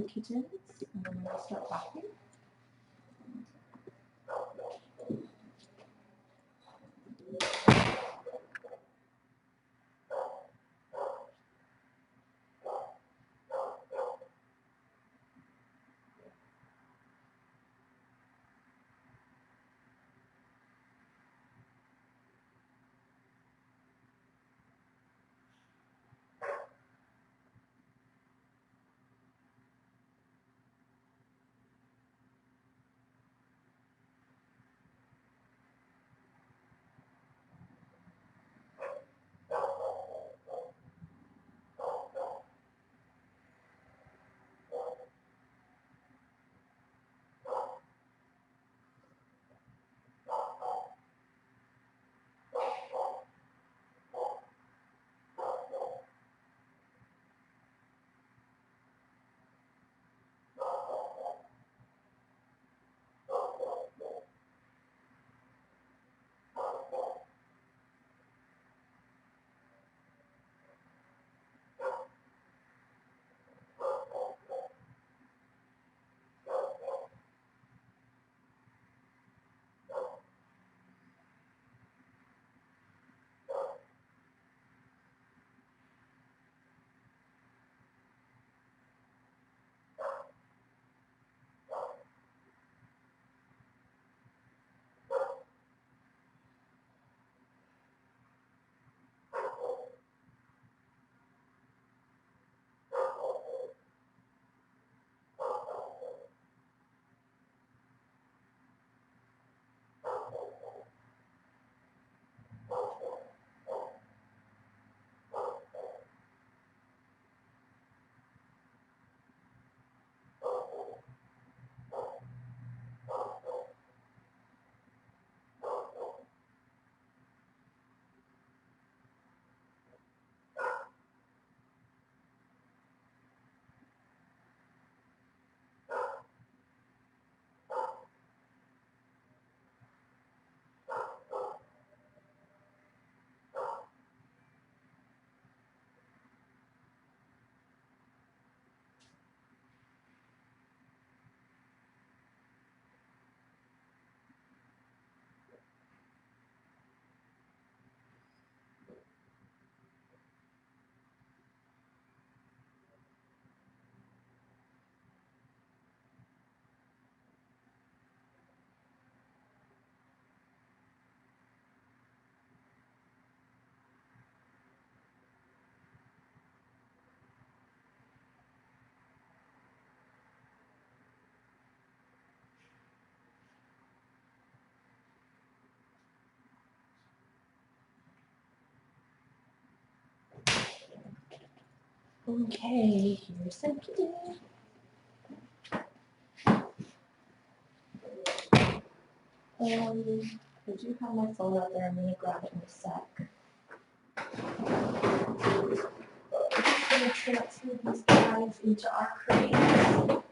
the kittens, and then we'll start talking. Okay, here's some kitten. I do have my phone out there. I'm going to grab it in a sec. I'm going to transfer these guys into our crates,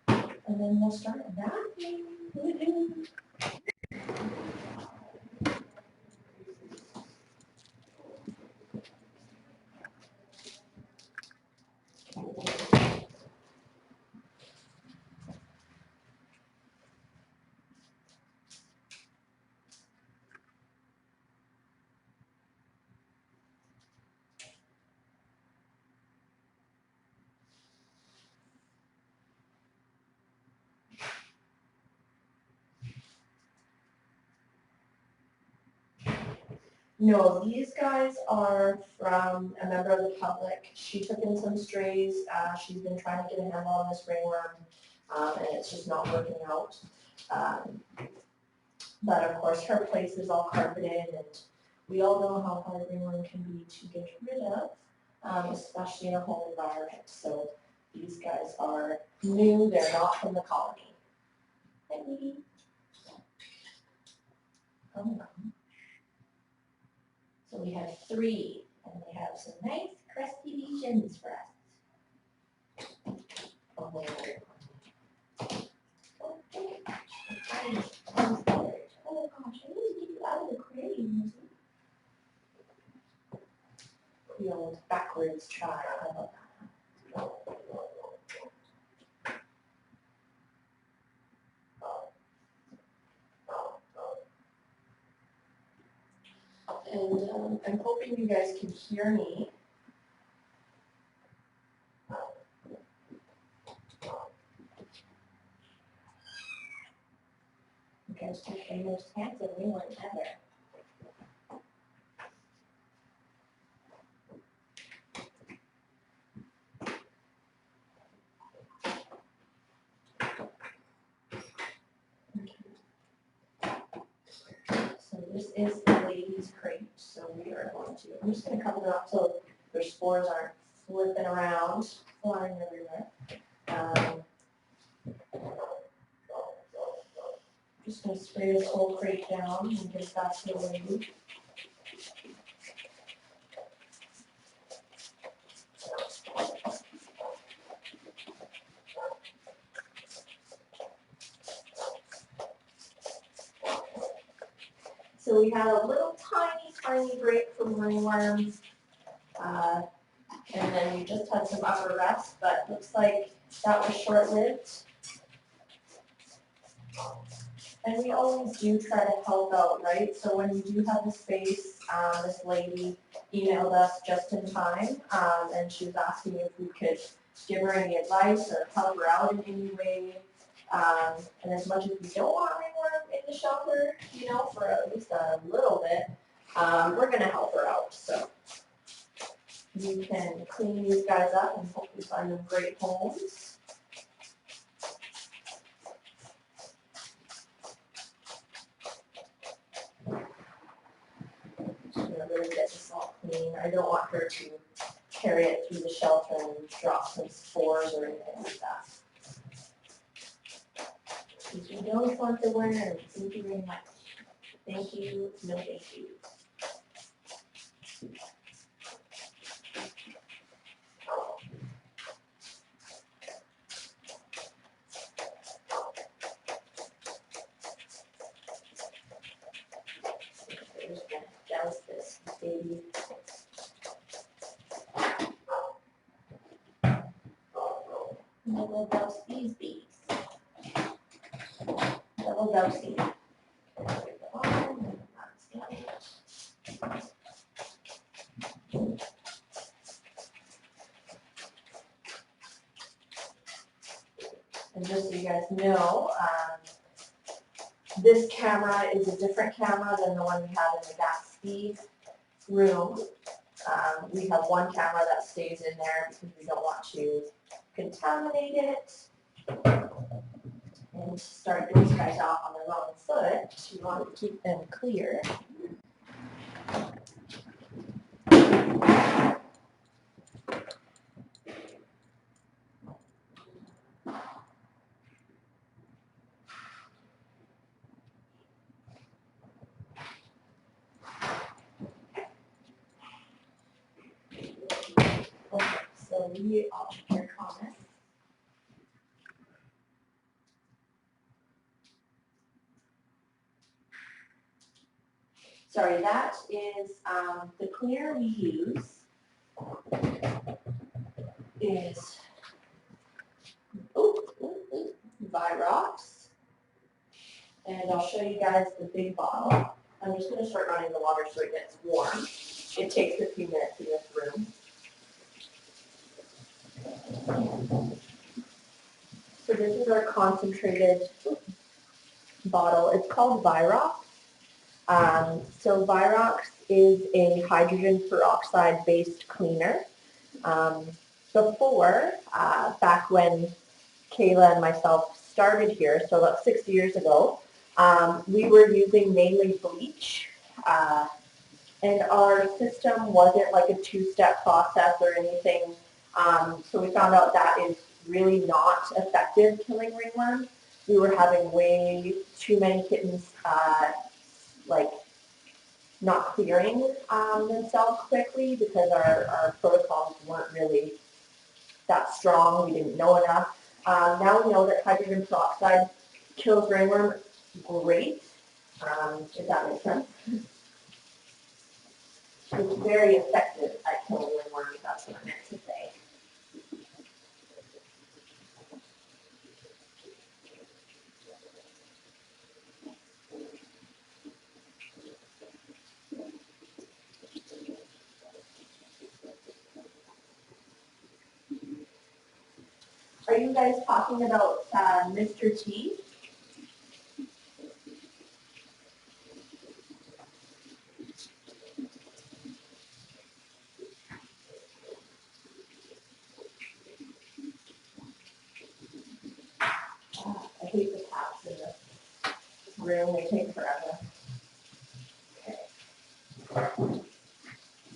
and then we'll start napping. No, these guys are from a member of the public. She took in some strays. She's been trying to get a handle on this ringworm, and it's just not working out. But of course, her place is all carpeted, and we all know how hard ringworm can be to get rid of, especially in a home environment. So these guys are new. They're not from the colony. Hi, Edie. Come on. So we have 3, and they have some nice crusty lesions for us. Oh, wait. Oh, gosh, I need to get you out of the crate. The old backwards try. How about that? And I'm hoping you guys can hear me. You guys took the most handsome ringworm ever. So this is the ladies' crate. So we are going to, I'm just going to cover them up so their spores aren't flipping around, flying everywhere. Just going to spray this whole crate down and get it back to the lady. So we had a little tiny break from ringworms, and then we just had some upper rest, but looks like that was short-lived. And we always do try to help out, right? So when we do have the space, this lady emailed us just in time, and she was asking if we could give her any advice or help her out in any way. And as much as we don't want ringworm in the shelter, you know, for at least a little bit, we're gonna help her out. So you can clean these guys up and hopefully find them great homes. Just gonna really get this all clean. I don't want her to carry it through the shelter and drop some spores or anything like that. Because we don't want the worms. Thank you very much. Thank you. No, thank you. We're just gonna douse this baby. Double douse these bees. Double dousing. And just so you guys know, this camera is a different camera than the one we had in the Gatsby room. We have one camera that stays in there because we don't want to contaminate it and start those guys off on the wrong foot. We want to keep them clear. Okay, so we all your comments. Sorry, that is the cleaner we use is Virox, and I'll show you guys the big bottle. I'm just going to start running the water so it gets warm. It takes a few minutes in this room. So this is our concentrated bottle. It's called Virox. So Virox is a hydrogen peroxide based cleaner. Before, back when Kayla and myself started here, so about 6 years ago, we were using mainly bleach. And our system wasn't like a two-step process or anything. So we found out that is really not effective killing ringworms. We were having way too many kittens like not clearing themselves quickly because our protocols weren't really that strong. We didn't know enough. Now we know that hydrogen peroxide kills ringworm great, if that makes sense. It's very effective at killing ringworms, that's what I meant to say. Are you guys talking about Mr. T? I hate the cats in this room, they take forever. Okay.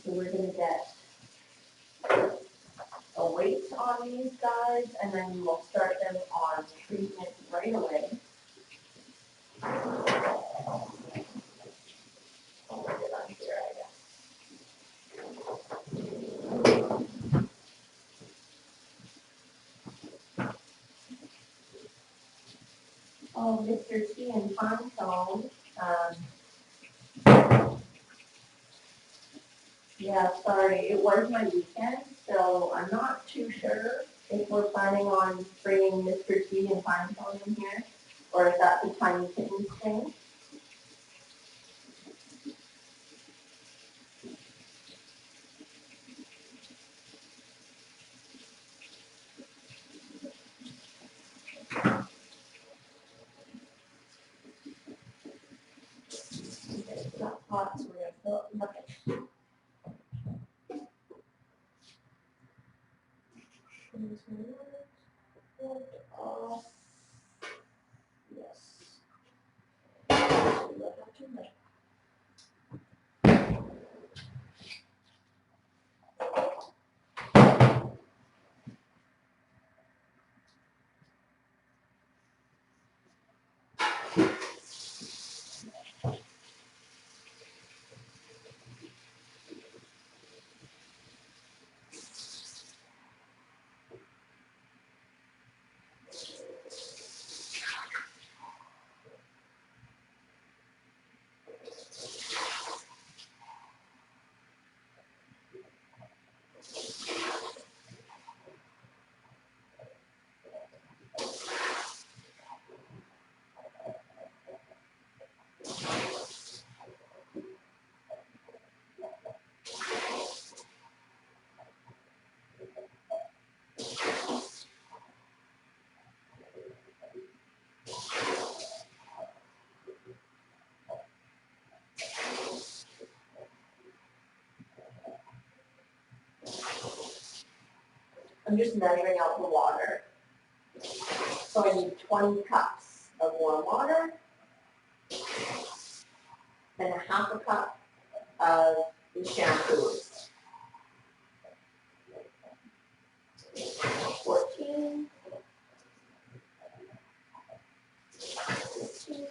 So we're gonna get a weight on these guys, and then we will start them on treatment right away. I'll put it on here, I guess. Oh, Mr. T and Pine Cone. Yeah, sorry, it was my weekend, so I'm not too sure if we're planning on bringing Mr. T and Pine Cone in here, or if that's a tiny kittens thing. Okay, it's not hot, so we're gonna fill up the bucket. Off. Yes. We don't have too much. I'm just measuring out the water. So I need 20 cups of warm water and a half a cup of the shampoo. 14, 15,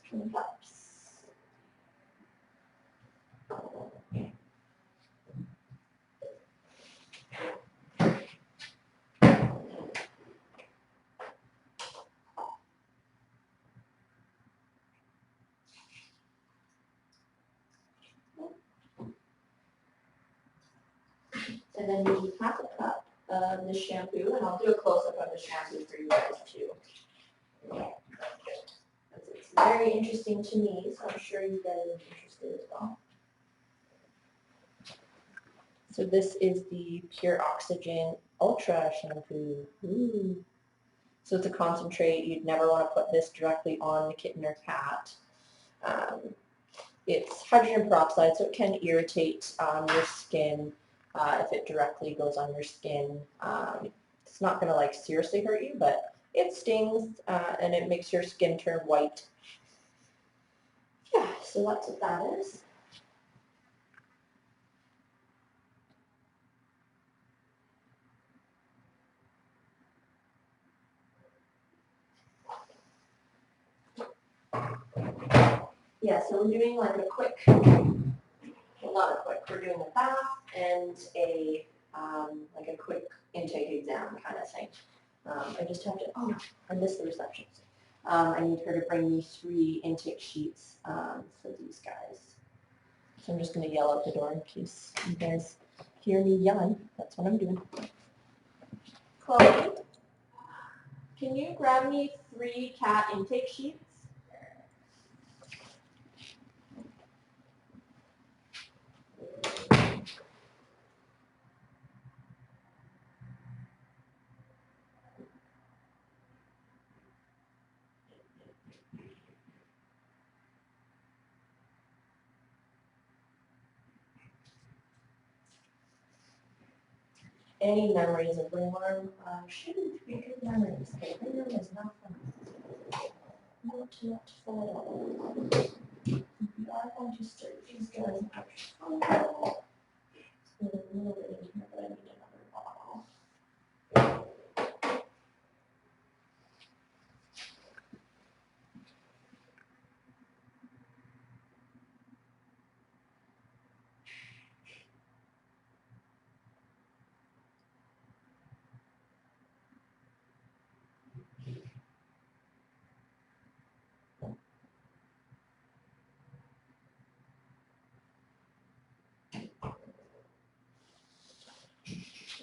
20 cups. And then we need half a cup of the shampoo, and I'll do a close-up of the shampoo for you guys too. It's very interesting to me, so I'm sure you guys are interested as well. So this is the Pure Oxygen Ultra Shampoo. Ooh. So it's a concentrate. You'd never want to put this directly on the kitten or cat. It's hydrogen peroxide, so it can irritate your skin if it directly goes on your skin. It's not going to like seriously hurt you, but it stings and it makes your skin turn white. Yeah, so that's what that is. Yeah, so we're doing like a quick, well not a quick, we're doing a bath and a like a quick intake exam kind of thing. I just have to, oh, I missed the receptions. I need her to bring me 3 intake sheets for these guys. So I'm just going to yell out the door in case you guys hear me yelling. That's what I'm doing. Chloe, can you grab me 3 cat intake sheets? Any memories of ringworm shouldn't be good memories. Okay, ringworm is not fun. Not fun at all. We are going to start these guys out. There's a little bit in here, but I need another bottle.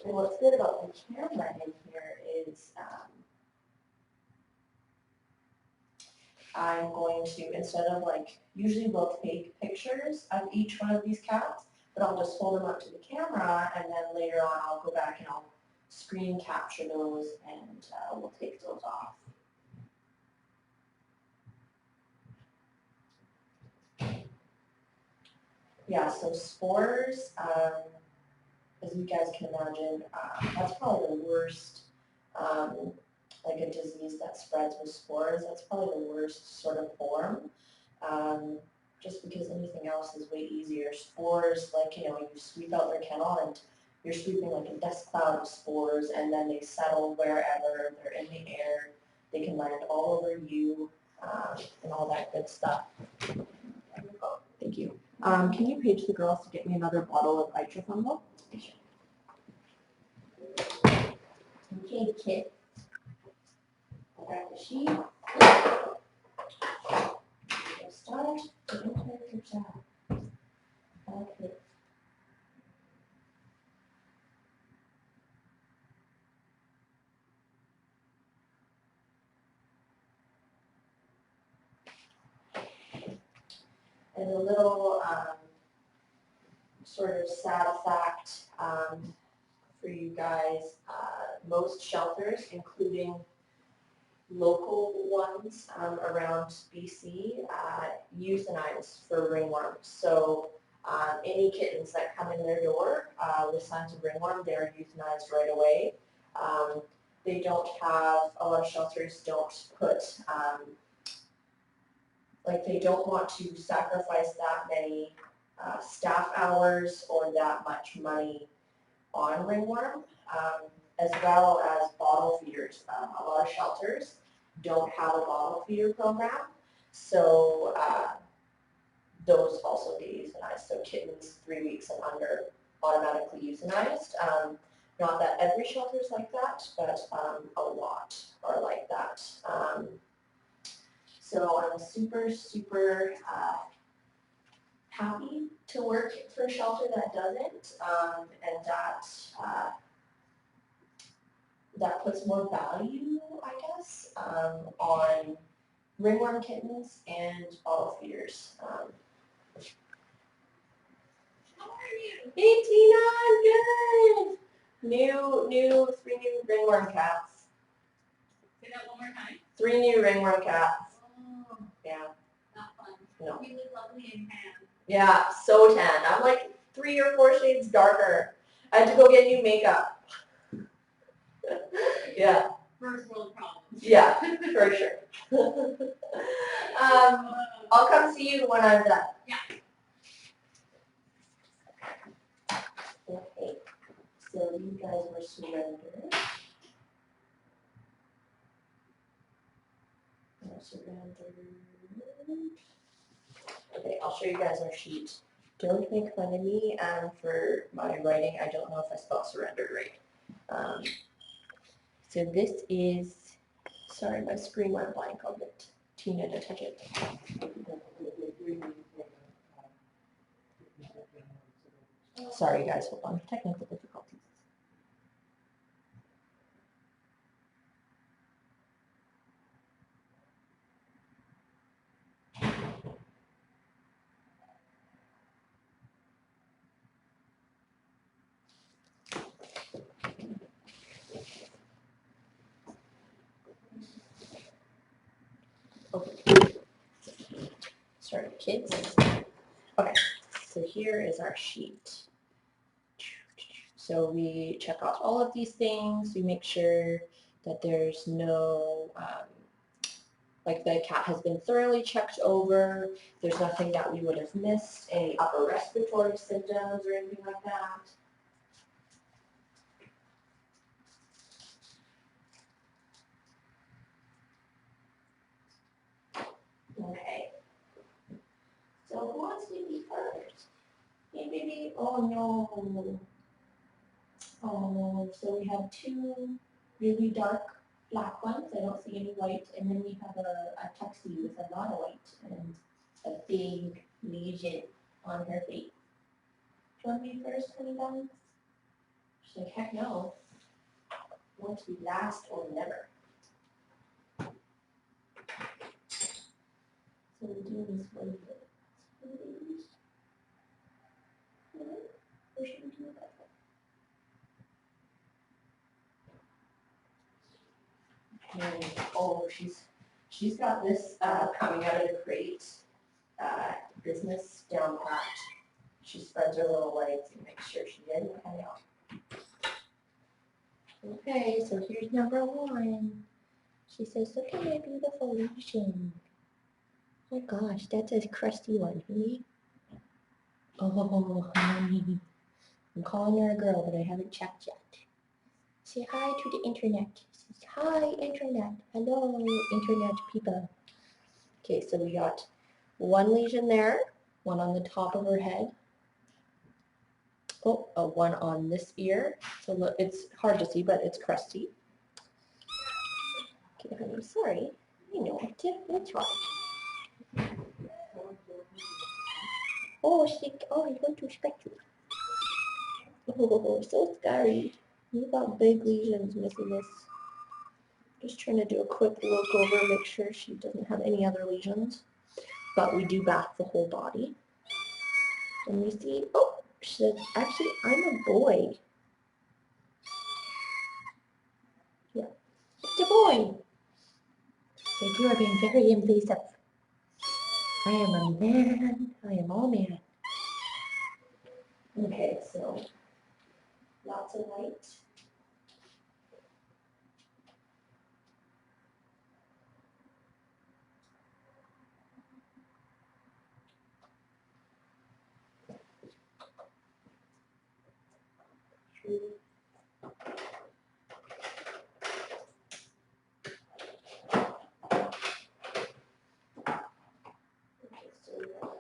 And what's good about the camera in here is I'm going to, instead of like, usually we'll take pictures of each one of these cats, but I'll just hold them up to the camera and then later on I'll go back and I'll screen capture those and we'll take those off. Yeah, so spores, as you guys can imagine, that's probably the worst, like a disease that spreads with spores, that's probably the worst sort of form, just because anything else is way easier. Spores, like, you know, you sweep out their kennel and you're sweeping like a dust cloud of spores and then they settle wherever, they're in the air, they can land all over you, and all that good stuff. Thank you. Can you page the girls to get me another bottle of itrofungal? Okay, kid. Grab the sheet. Start the entire job. Okay. And a little sort of sad fact for you guys, most shelters, including local ones around BC, euthanize for ringworm. So any kittens that come in their door with signs of ringworm, they're euthanized right away. They don't have, a lot of shelters don't put, like they don't want to sacrifice that many staff hours or that much money on ringworm, as well as bottle feeders. A lot of shelters don't have a bottle feeder program, so those also get euthanized. So kittens 3 weeks and under automatically euthanized. Not that every shelter is like that, but a lot are like that. So I'm super, super happy to work for a shelter that doesn't, and that puts more value, I guess, on ringworm kittens and bottle feeders. How are you? Hey Tina, I'm good. 3 new ringworm cats. Say that one more time. 3 new ringworm cats. Oh. Yeah. Not fun. No. You look lovely and tan. Yeah, so tan. I'm like 3 or 4 shades darker. I had to go get new makeup. Yeah. First world problems. Yeah, for sure. I'll come see you when I'm done. Yeah. Okay. So you guys were surrendered. Okay, I'll show you guys our sheet. Don't make fun of me for my writing. I don't know if I spelled surrendered right. So this is Sorry, my screen went blank. I'll get Tina to touch it. Sorry guys, hold on. Technical difficulties. Okay. Sorry, kids. Okay, so here is our sheet. So we check off all of these things. We make sure that there's no, like the cat has been thoroughly checked over. There's nothing that we would have missed, any upper respiratory symptoms or anything like that. Okay. So who wants to be first? Hey, baby. Oh, no. Oh, so we have two really dark black ones. I don't see any white. And then we have a tuxie with a lot of white and a big lesion on her face. Do you want to be first, honey buns? She's like, heck no. I want to be last or never. So we're doing this one here. Where should we do that? And, oh, she's got this coming out of the crate business down pat. She spreads her little legs and makes sure she didn't hang out. Okay, so here's number one. She says, look at my beautiful lesion. Oh my gosh, that's a crusty one, honey. Oh, honey. I'm calling her a girl, but I haven't checked yet. Say hi to the internet. Says, hi, internet. Hello, internet people. Okay, so we got one lesion there, one on the top of her head. Oh, one on this ear. So look, it's hard to see, but it's crusty. Okay, honey, sorry. I know it. It's hard. Oh, I want to scratch you. Oh, so scary. You got big lesions, Missy Miss. Just trying to do a quick look over, make sure she doesn't have any other lesions. But we do bath the whole body. And we see, oh, she said, actually, I'm a boy. Yeah, it's a boy. So you are being very invasive. I am a man. I am all man. Okay, so lots of white. Okay, so we got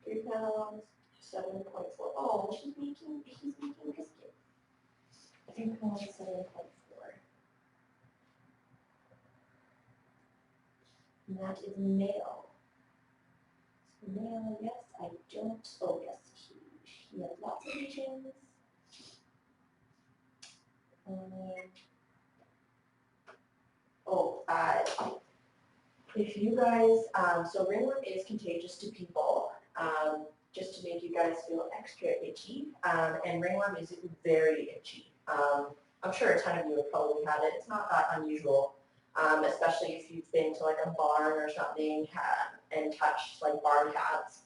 3 pounds, 7.4. Oh, he's making biscuits. 3 pounds, 7.4. And that is male. So male, yes, I don't. Oh, yes, he has lots of lesions. If you guys, so ringworm is contagious to people, just to make you guys feel extra itchy, and ringworm is very itchy. I'm sure a ton of you have probably had it. It's not that unusual, especially if you've been to like a barn or something and touched like barn cats.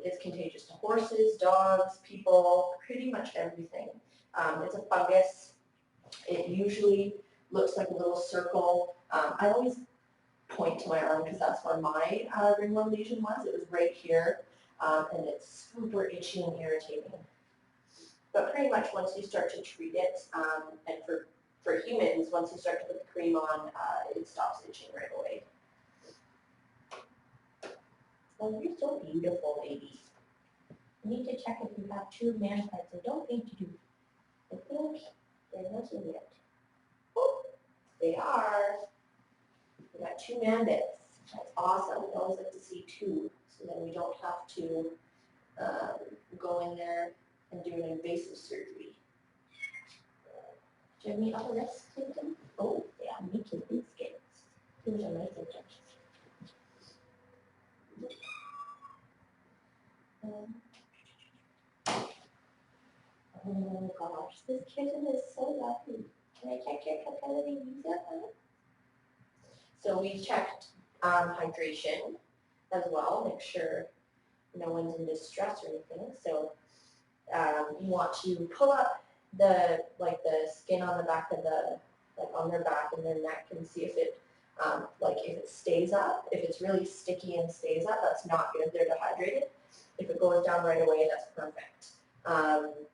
It's contagious to horses, dogs, people, pretty much everything. It's a fungus. It usually looks like a little circle. I always point to my arm because that's where my ringworm lesion was. It was right here, and it's super itchy and irritating. But pretty much once you start to treat it, and for humans, once you start to put the cream on, it stops itching right away. Oh, you're so beautiful, baby. I need to check if you have 2 man parts. I don't think you do. I think there wasn't yet. Oh, They are. We got 2 manbits. That's awesome. We always like to see 2, so then we don't have to go in there and do an invasive surgery. Do you have any other risks, Clinton? Oh, yeah, making biscuits. Those are nice injections. Oh gosh, this kitten is so lovely. Can I check your capillary visa on it? So we checked hydration as well, make sure no one's in distress or anything. So you want to pull up the skin on the back of on their back and their neck and see if it if it stays up. If it's really sticky and stays up, that's not good. They're dehydrated. If it goes down right away, that's perfect.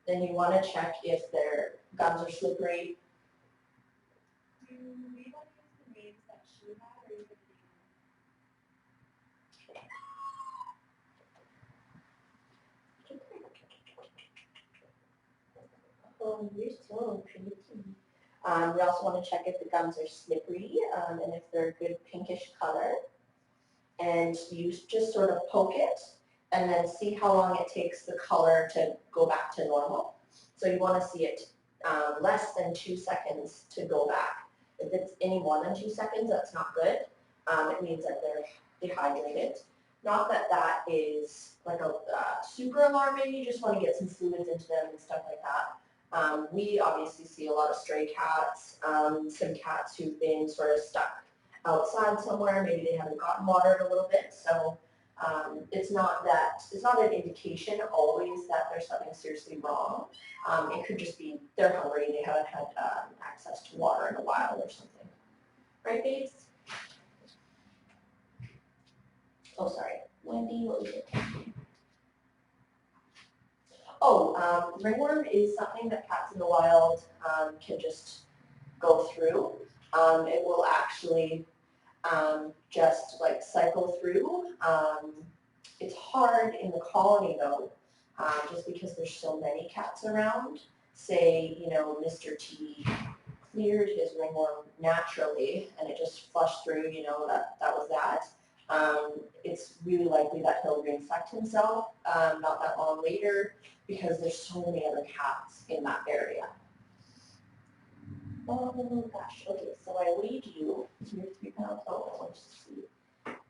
Then you want to check if their gums are slippery. Do we want to use the names that she had, or you could Oh, you're so pretty. We also want to check if the gums are slippery and if they're a good pinkish color. And you just sort of poke it and then see how long it takes the color to go back to normal. So you want to see it less than 2 seconds to go back. If it's any more than 2 seconds, that's not good. It means that they're dehydrated. Not that that is like a super alarming. You just want to get some fluids into them and stuff like that. We obviously see a lot of stray cats, some cats who've been sort of stuck outside somewhere. Maybe they haven't gotten watered a little bit. So it's not an indication always that there's something seriously wrong. It could just be they're hungry, they haven't had access to water in a while or something. Right, babes? Oh, sorry. Wendy, what was it? Oh, ringworm is something that cats in the wild can just go through. It will actually just like cycle through. It's hard in the colony though, just because there's so many cats around. Say, Mr. T cleared his ringworm naturally and it just flushed through, that was that. It's really likely that he'll reinfect himself not that long later because there's so many other cats in that area. Oh gosh, okay, so I weighed you. You're 3 pounds. Oh, I want to see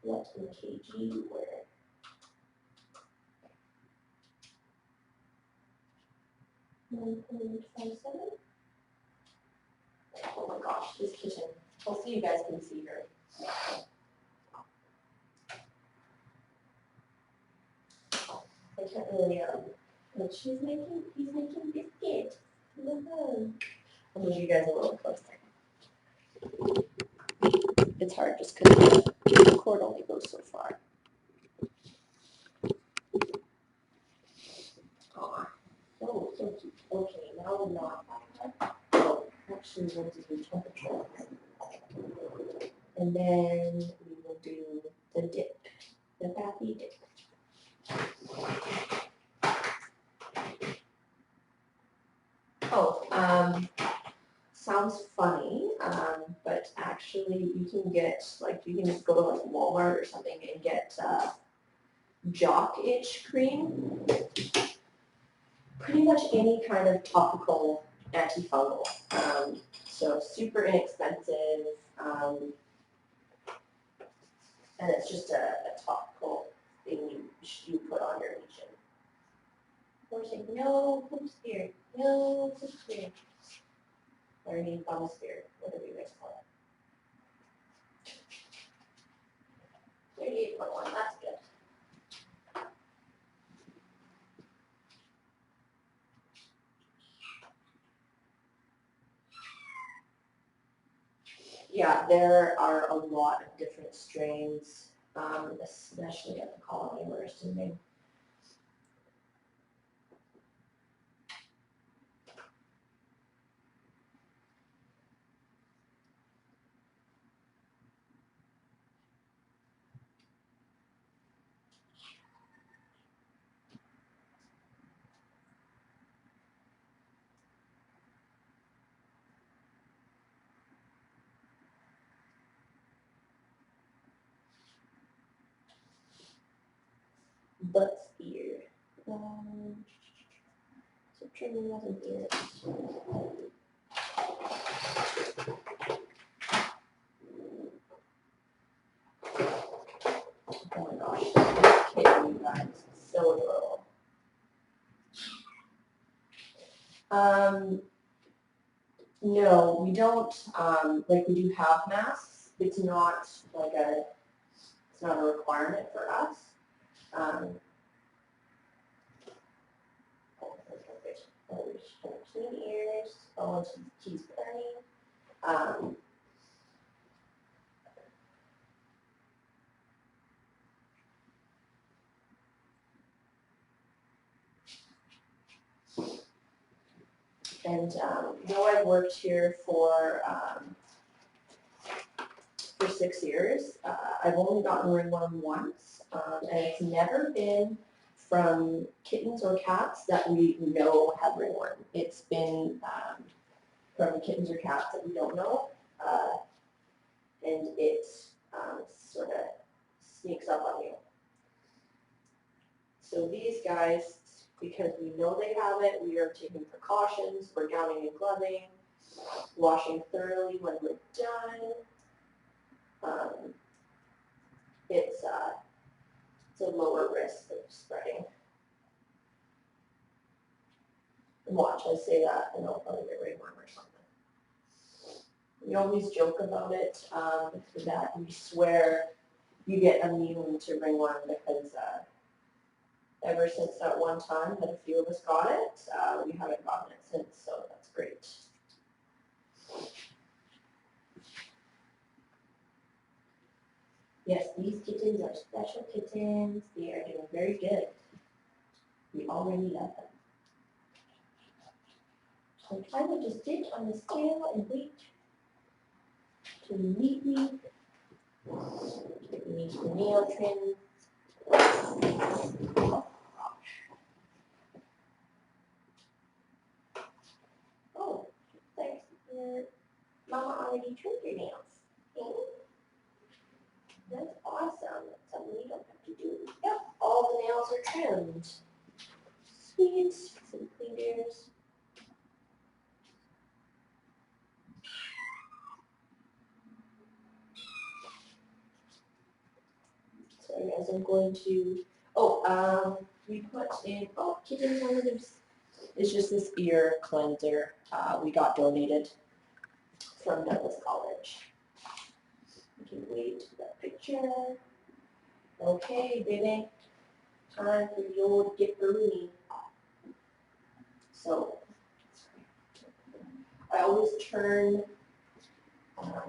what in kg you were. Oh my gosh, this kitchen. Hopefully you guys can see her. I can't really, but he's making biscuits. I'll move you guys a little closer. It's hard just because the cord only goes so far. Oh, so cute. Okay, now we're not. Oh, actually, we'll do temperature. And then we will do the dip, the happy dip. Oh, sounds funny, but actually you can get, you can just go to Walmart or something and get jock itch cream. Pretty much any kind of topical antifungal. So super inexpensive, and it's just a topical thing you put on your lesion. We're saying no poop spear, no poop spear. Or any bum spear, whatever you guys call it. 38.1, that's good. Yeah, there are a lot of different strains, especially at the colony we're assuming. butt's ear. So trimming nails and ears. Oh my gosh, this kitten, you guys, so adorable. No, we don't, like, we do have masks. It's not like it's not a requirement for us. Clean ears. Oh, she's purring. And though I've worked here for 6 years, I've only gotten ringworm once, and it's never been from kittens or cats that we know have ringworm. It's been from kittens or cats that we don't know, and it sort of sneaks up on you. So these guys, because we know they have it, we are taking precautions. We're gowning and gloving, washing thoroughly when we're done. It's a lower risk of spreading. And watch, I say that, and I'll probably get ringworm or something. We always joke about it, that we swear you get immune to ringworm because ever since that one time that a few of us got it, we haven't gotten it since, so that's great. Yes, these kittens are special kittens. They are doing very good. We already love them. So I will just sit on the scale and wait to meet me. We need the nail trim. Oh, thanks. Mama already trimmed your nails. Okay. That's awesome. That's something you don't have to do. Yep, all the nails are trimmed. Sweet. Some fingers. So guys, I'm going to, we put in, kitten relatives. It's just this ear cleanser we got donated from Douglas College. You can wait for that picture. Okay, baby, time for your dipperoonie. So, I always turn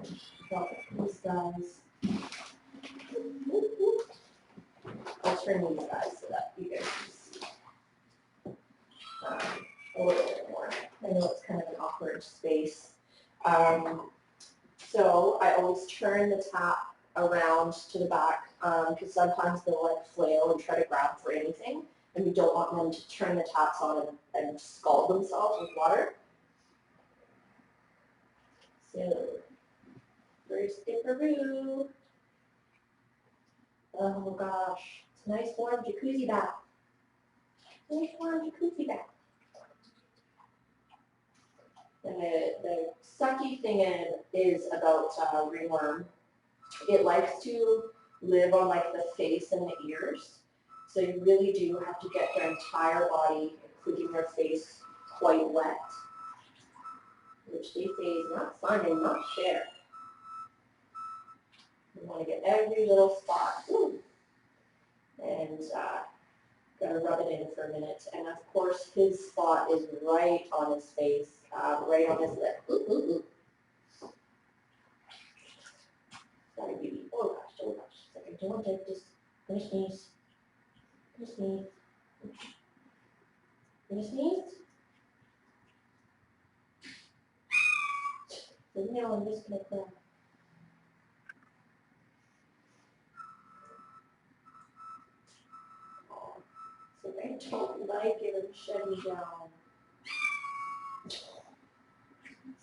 these guys. I'll turn these guys so that you guys can see a little bit more. I know it's kind of an awkward space. So I always turn the tap around to the back because sometimes they'll like flail and try to grab for anything, and we don't want them to turn the taps on and scald themselves with water. So, first dipperoo. Oh gosh, it's a nice warm jacuzzi bath. Nice warm jacuzzi bath. The sucky thing is about ringworm. It likes to live on like the face and the ears. So you really do have to get their entire body, including their face, quite wet. Which they say is not fun and not fair. You want to get every little spot. Ooh. And gotta rub it in for a minute. And of course his spot is right on his face, right on his lip. Ooh, ooh, ooh. Sorry, baby. Oh gosh, oh gosh. It's like I don't want to just finish sneeze. Finish sneeze. Finish sneeze. So now I'm just gonna cry. So I don't like it and shut me down.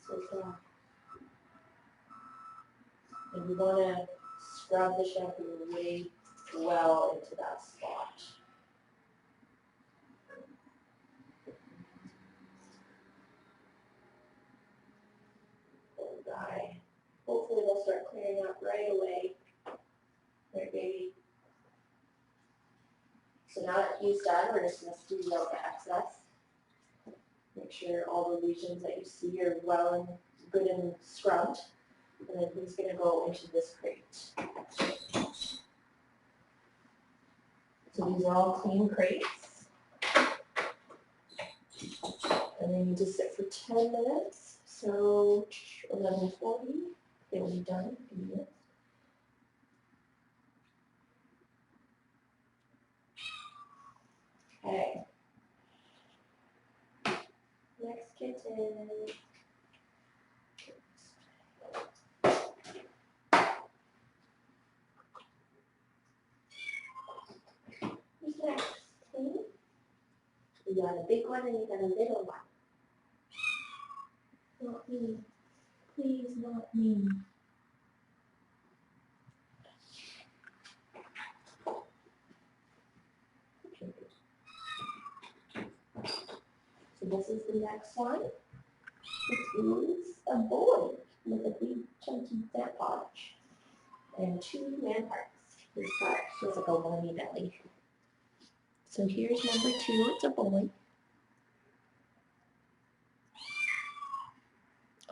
So sad. And you want to scrub the shampoo really well into that spot. he's done, we're just going to squeeze out the excess. Make sure all the lesions that you see are well and good and scrubbed. And then he's going to go into this crate. So these are all clean crates. And they need to sit for 10 minutes. So 11:40, they will be done in minutes. Okay. Next kitten. Who's next? Me? You got a big one and you got a little one. Not me. Please, not me. So this is the next one. It is a boy with a big chunky fat paunch and 2 man parts. He's like a lummy belly. So here's number 2. It's a boy.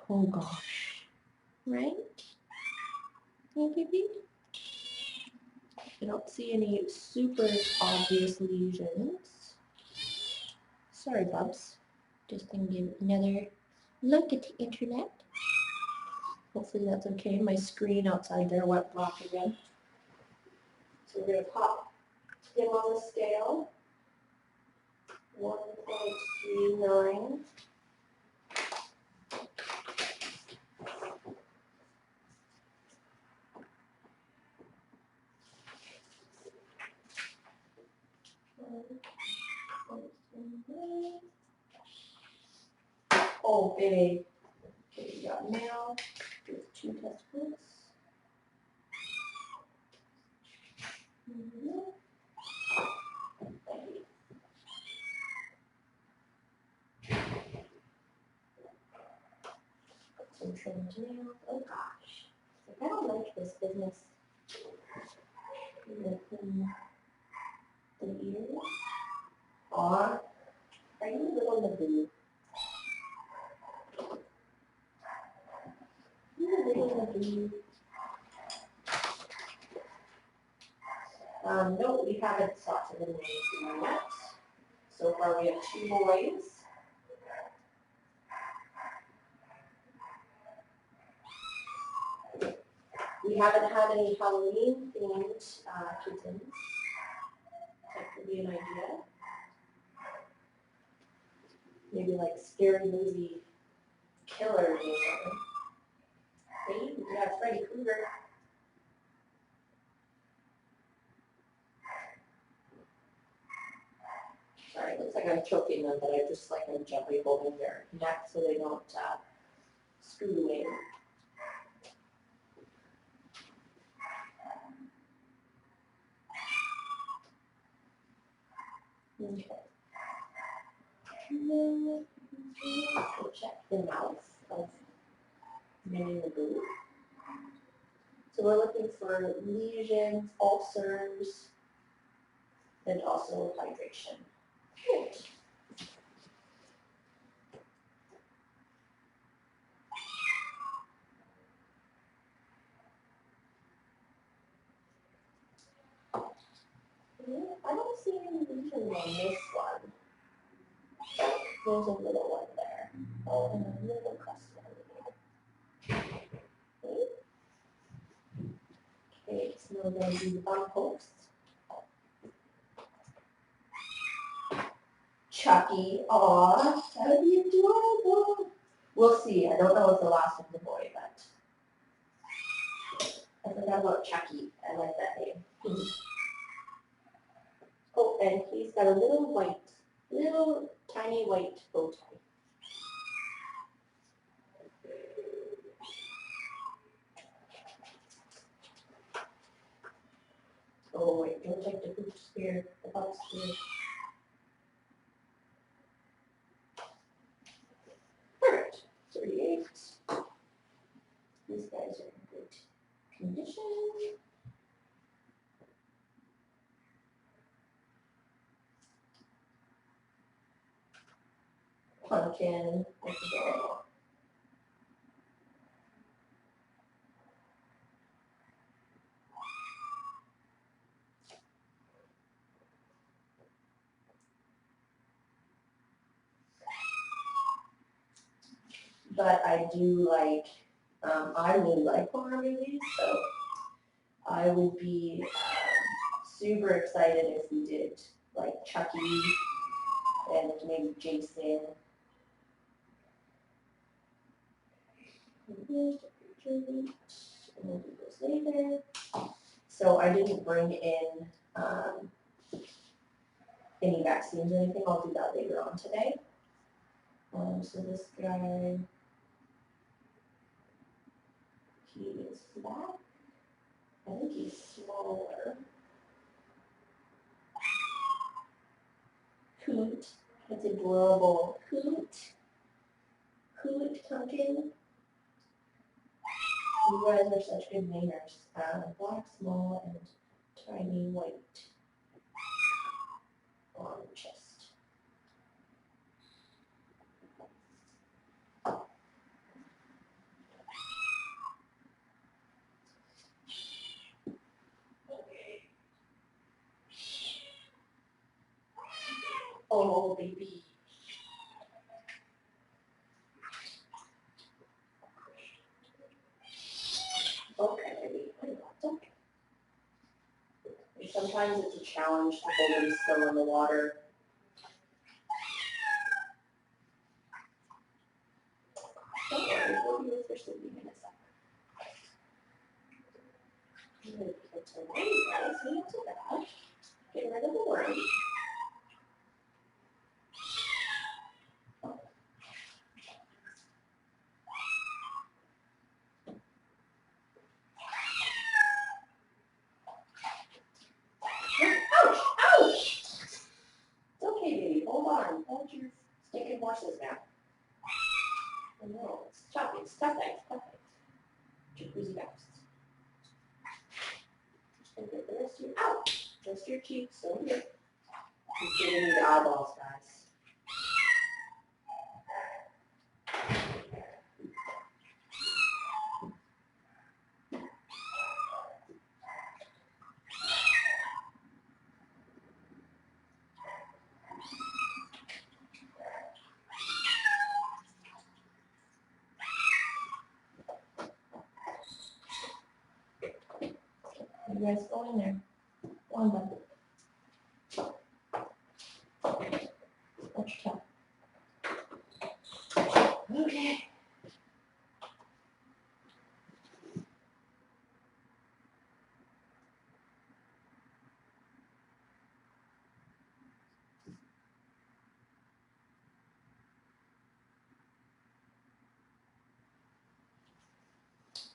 Oh gosh. Right? Hey, baby? I don't see any super obvious lesions. Sorry, Bubs. Just gonna give another look at the internet. Hopefully that's okay. My screen outside there went black again. So we're gonna pop him on the scale. 1.39. Oh, baby. Okay, you got male with 2 testicles. Some trimmed nails. Oh gosh. I don't like this business. I'm gonna clean the ears. Aw. Are you a little Naboo? You're a little Naboo. No, we haven't sorted the names yet. So far we have 2 boys. We haven't had any Halloween themed kittens. That could be an idea. Maybe like scary movie killers or something. Hey, yeah, it's Freddy Krueger. Sorry, it looks like I'm choking them, but I'm gently holding their neck so they don't scoot away. Okay. We'll check the mouth of Minnie the Boo. So we're looking for lesions, ulcers, and also hydration. Good. I don't see any lesions on this one. There's a little one there. Oh, and a little crusty underneath. Okay, so we're going to do the bum pokes. Chucky, aw, that would be adorable. We'll see. I don't know if the last one's a boy, but I forgot about Chucky. I like that name. Oh, and he's got a little tiny white bow tie. Oh wait, don't take the Hoot spear, the butt spear. Perfect. 38. These guys are in good condition. in with the animal. But I do like, I really like horror movies, so I would be super excited if we did like Chucky and maybe Jason. And we'll do those later. So I didn't bring in any vaccines or anything. I'll do that later on today. So this guy, he is flat. I think he's smaller. Hoot. That's adorable. Hoot. Hoot pumpkin. You guys are such good namers. Black, small, and tiny white on the chest. Oh, baby. Okay, that's okay. Sometimes it's a challenge to hold them still in the water. Don't worry, we'll be with her sleeping in a sec. I'm going to put some worms, guys. Not so bad. Get rid of the worm. Ouch! Ouch! It's okay, baby. Hold on. Hold your stinking horses now. I know. It's tough. It's tough things. Tough things. Jacuzzi bounce. And get the rest of your, ow! Rest of your cheeks over here. He's giving me the eyeballs, guys. You guys go in there. Go on, bud. Watch your tail. Okay.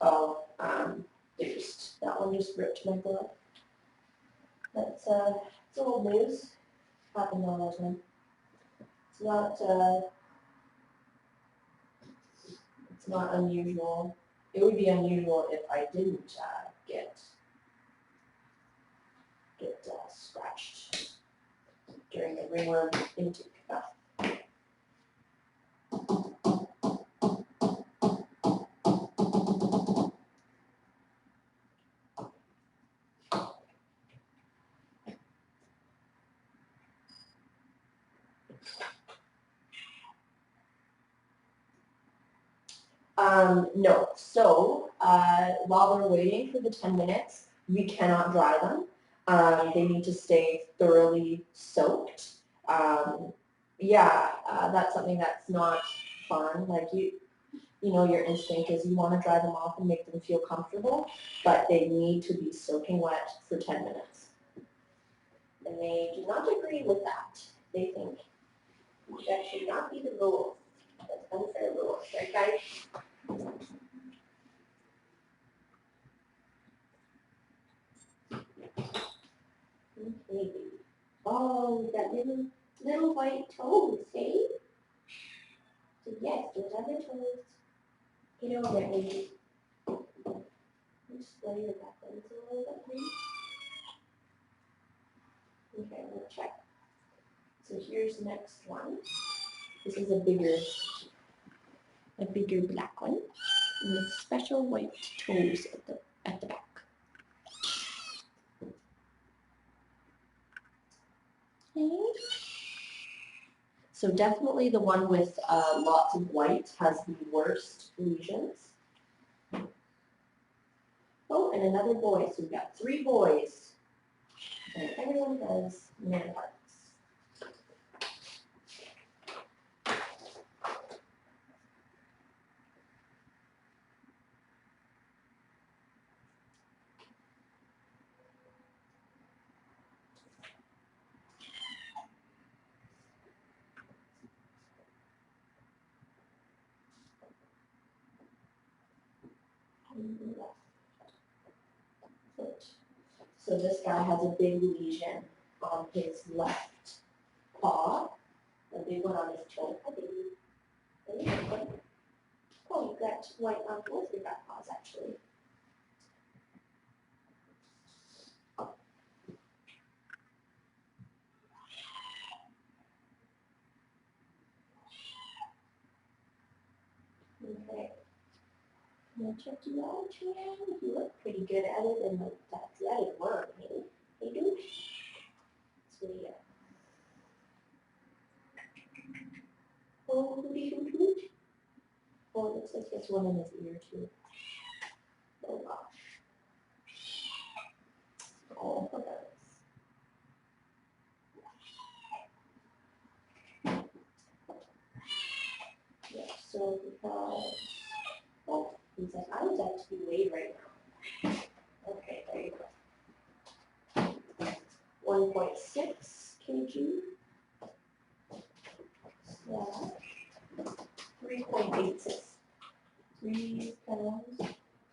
Oh, that one just ripped my glove. That's it's old news. Happened all the time. It's not unusual. It would be unusual if I didn't get scratched during the ringworm intake. No. So while they're waiting for the 10 minutes, we cannot dry them. They need to stay thoroughly soaked. That's something that's not fun. Like you know, your instinct is you want to dry them off and make them feel comfortable, but they need to be soaking wet for 10 minutes. And they do not agree with that. They think that should not be the rule. That's unfair rules, right, guys? Okay. Oh, we got little white toes, eh? So yes, those are the toes. Get over it, baby. Just lay your back legs a little bit, please. Okay, I'm gonna check. So here's the next one. This is a bigger black one with special white toes at the back. Okay. So definitely the one with lots of white has the worst lesions. Oh, and another boy. So we've got 3 boys. And everyone has man parts. Foot. So this guy has a big lesion on his left paw, a big one on his toe. Oh, you've got white on both your back paws actually. Okay. I'm gonna check you out, Jan. You look pretty good at it, and that dreaded worm, hey? Hey, dude. So yeah. Oh, hooty hoot hoot. Oh, it looks like there's one in his ear too. Oh gosh. Oh, look at this. Yeah, so because, oh, he's like, I would like to be weighed right now. Okay, there you go. 1.6 kg. Yeah. 3.86. 3 pounds.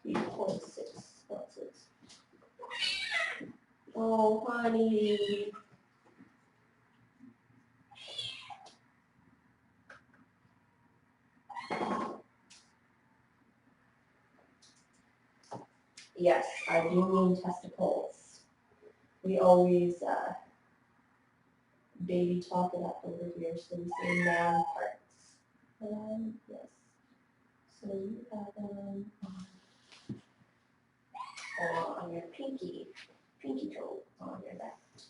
3.6 ounces. Oh, honey. Yes, I do mean testicles. We always baby talk it up over here, so we say man parts. Yes. So you have them on your pinky toe on your left.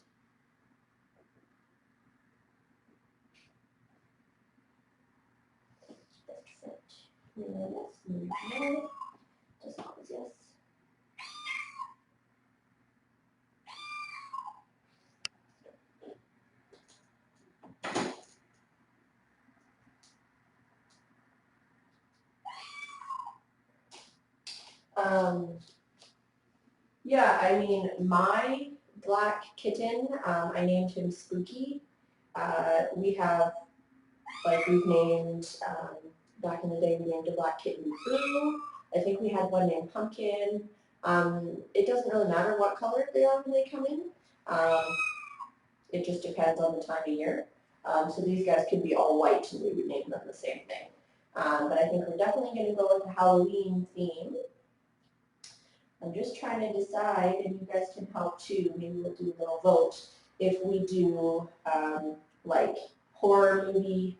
That's it. Yes, no, just pause, yes. Yeah, I mean, my black kitten, I named him Spooky. We've named, back in the day, we named a black kitten Boo. I think we had one named Pumpkin. It doesn't really matter what color they are when they come in. It just depends on the time of year. So these guys could be all white and we would name them the same thing. But I think we're definitely going to go with the Halloween theme. I'm just trying to decide, and you guys can help too, maybe we'll do a little vote, if we do like horror movie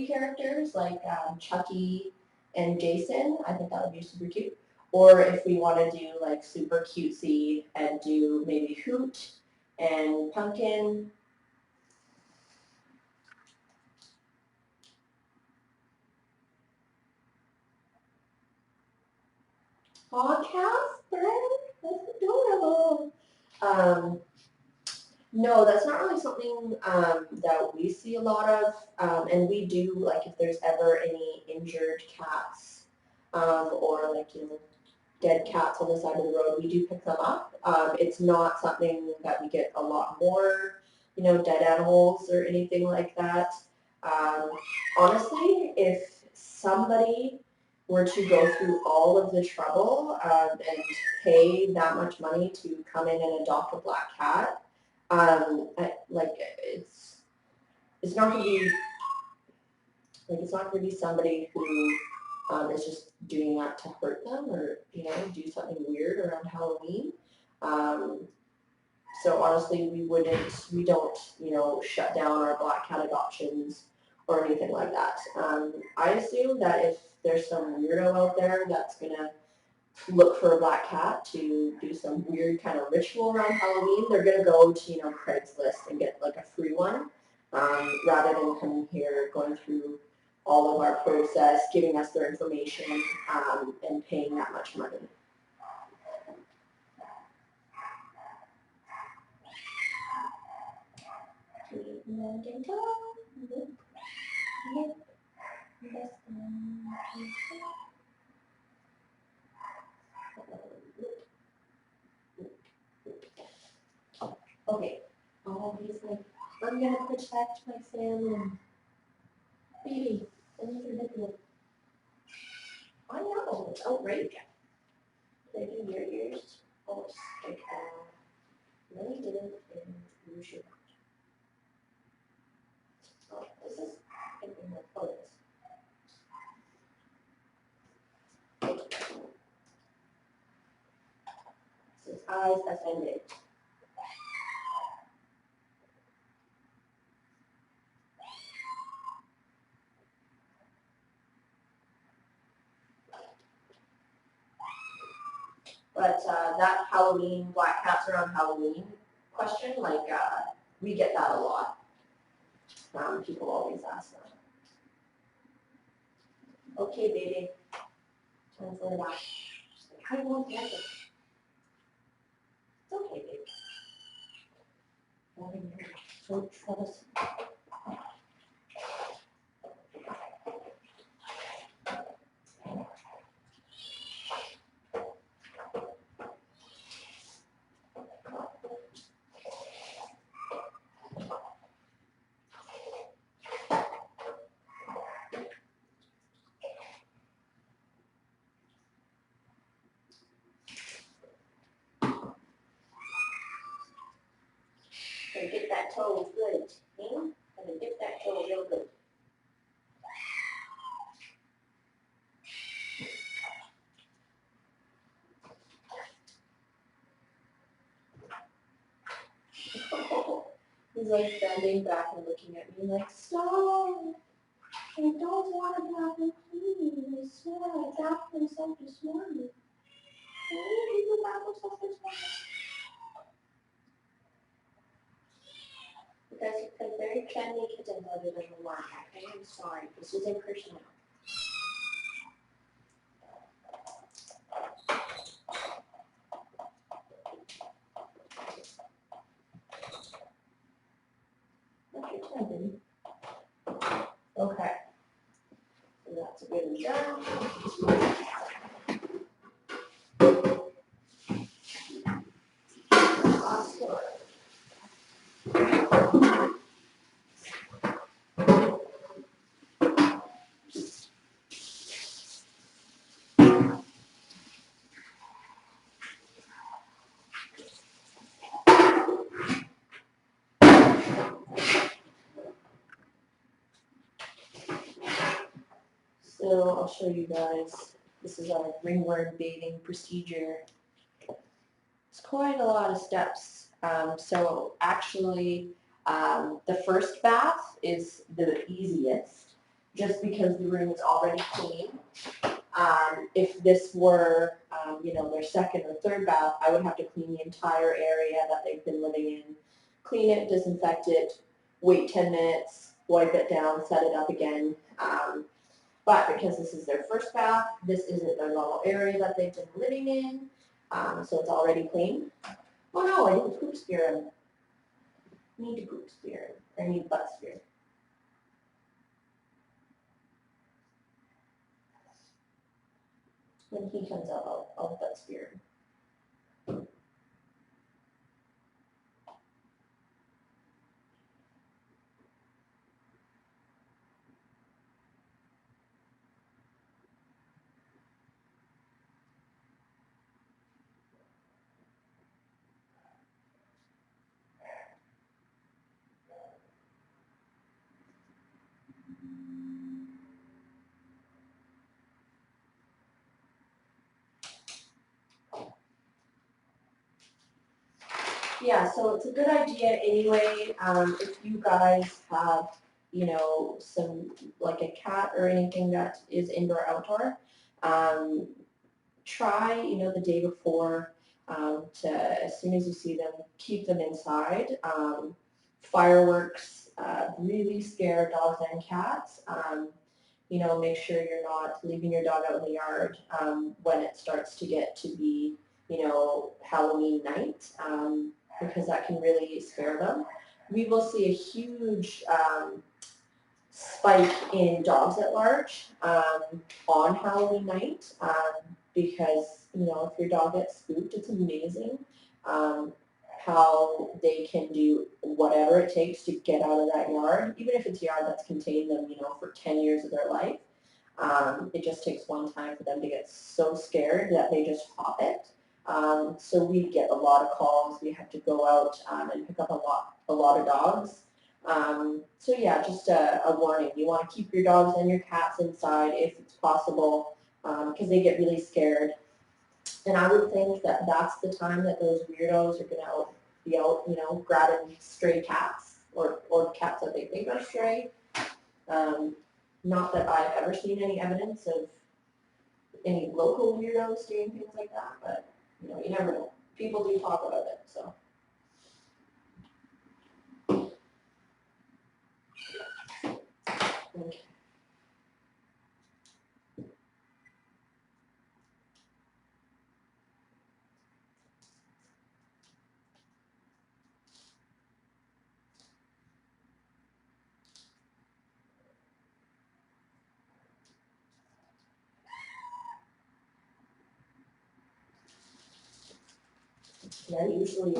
characters like Chucky and Jason. I think that would be super cute. Or if we want to do like super cutesy and do maybe Hoot and Pumpkin. Aw, Casper, that's adorable. No, that's not really something that we see a lot of, and we do, like, if there's ever any injured cats or, like, dead cats on the side of the road, we do pick them up. It's not something that we get a lot more, dead animals or anything like that. Honestly, if somebody were to go through all of the trouble and pay that much money to come in and adopt a black cat, it's not going to be somebody who is just doing that to hurt them or do something weird around Halloween. So honestly, we don't shut down our black cat adoptions or anything like that. I assume that if there's some weirdo out there that's gonna look for a black cat to do some weird kind of ritual around Halloween, they're gonna go to, Craigslist and get like a free one, rather than coming here, going through all of our process, giving us their information, and paying that much money. Okay, obviously, I'm gonna protect my family. Baby, this is ridiculous. I know, it's outrageous. They do your ears. Oh, stick out. No, you didn't, and you should. Oh, this is getting my photos. This is eyes offended. But that Halloween, black cats around Halloween question, like, we get that a lot. People always ask that. Okay, baby. Time for that. I won't get it. It's okay, baby. Don't trust. Gotta get that toe good, okay? Gotta get that toe real good. He's like bending back and looking at me like, stop! I don't want to happen, please. I swear I got myself this morning. I got myself this morning. You guys have been very friendly kittens other than the one. Okay, I'm sorry. This is impersonal. What's your time, baby? Okay. So that's a good job. So I'll show you guys. This is our ringworm baiting procedure. It's quite a lot of steps. So actually, the first bath is the easiest, just because the room is already clean. If this were, their second or third bath, I would have to clean the entire area that they've been living in, clean it, disinfect it, wait 10 minutes, wipe it down, set it up again. But because this is their first bath, this isn't their normal area that they've been living in, so it's already clean. Oh no, I didn't poop spear him. Need to poop spear him. I need butt spear. When he comes out, I'll butt spear him. Yeah, so it's a good idea anyway, if you guys have, you know, some, like a cat or anything that is indoor outdoor, try, you know, the day before, to, as soon as you see them, keep them inside. Fireworks really scare dogs and cats. You know, make sure you're not leaving your dog out in the yard when it starts to get to be, you know, Halloween night, because that can really scare them. We will see a huge spike in dogs at large on Halloween night, because, you know, if your dog gets spooked, it's amazing how they can do whatever it takes to get out of that yard, even if it's a yard that's contained them, you know, for 10 years of their life. It just takes one time for them to get so scared that they just hop it. So we get a lot of calls. We have to go out and pick up a lot of dogs. So yeah, just a warning. You want to keep your dogs and your cats inside if it's possible, because they get really scared. And I would think that that's the time that those weirdos are gonna be out, you know, grabbing stray cats or cats that they think are stray. Not that I've ever seen any evidence of any local weirdos doing things like that, but you know, you never know. People do talk about it, so. Okay. Yeah, usually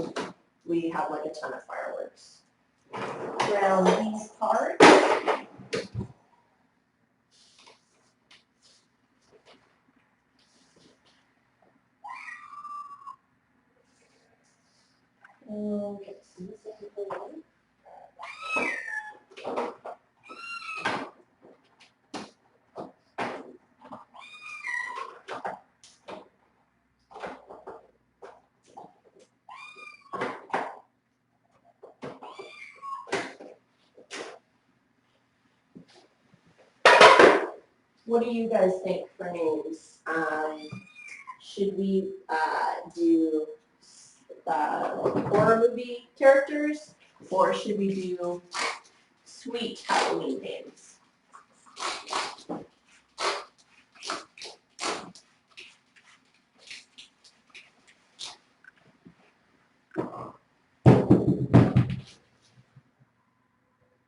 we have like a ton of fireworks around these parts. Okay, so this is the one. What do you guys think for names? Should we do like horror movie characters, or should we do sweet Halloween names?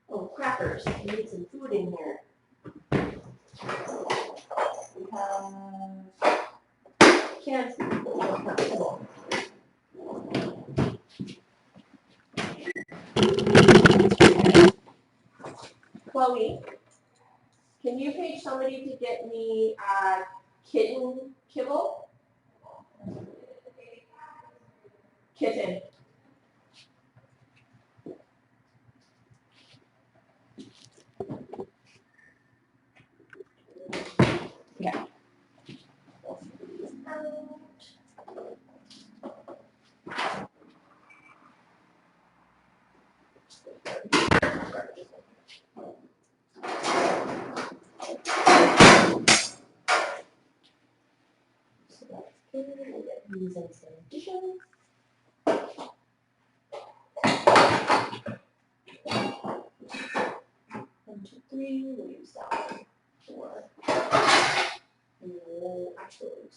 Oh, crackers. We need some food in here. We have canned food, but we don't have kibble. Chloe, can you pay somebody to get me kitten kibble? Kitten. Yeah. So that's good. We'll get these in some dishes. 1, 2, 3. We'll use that one for. Actually,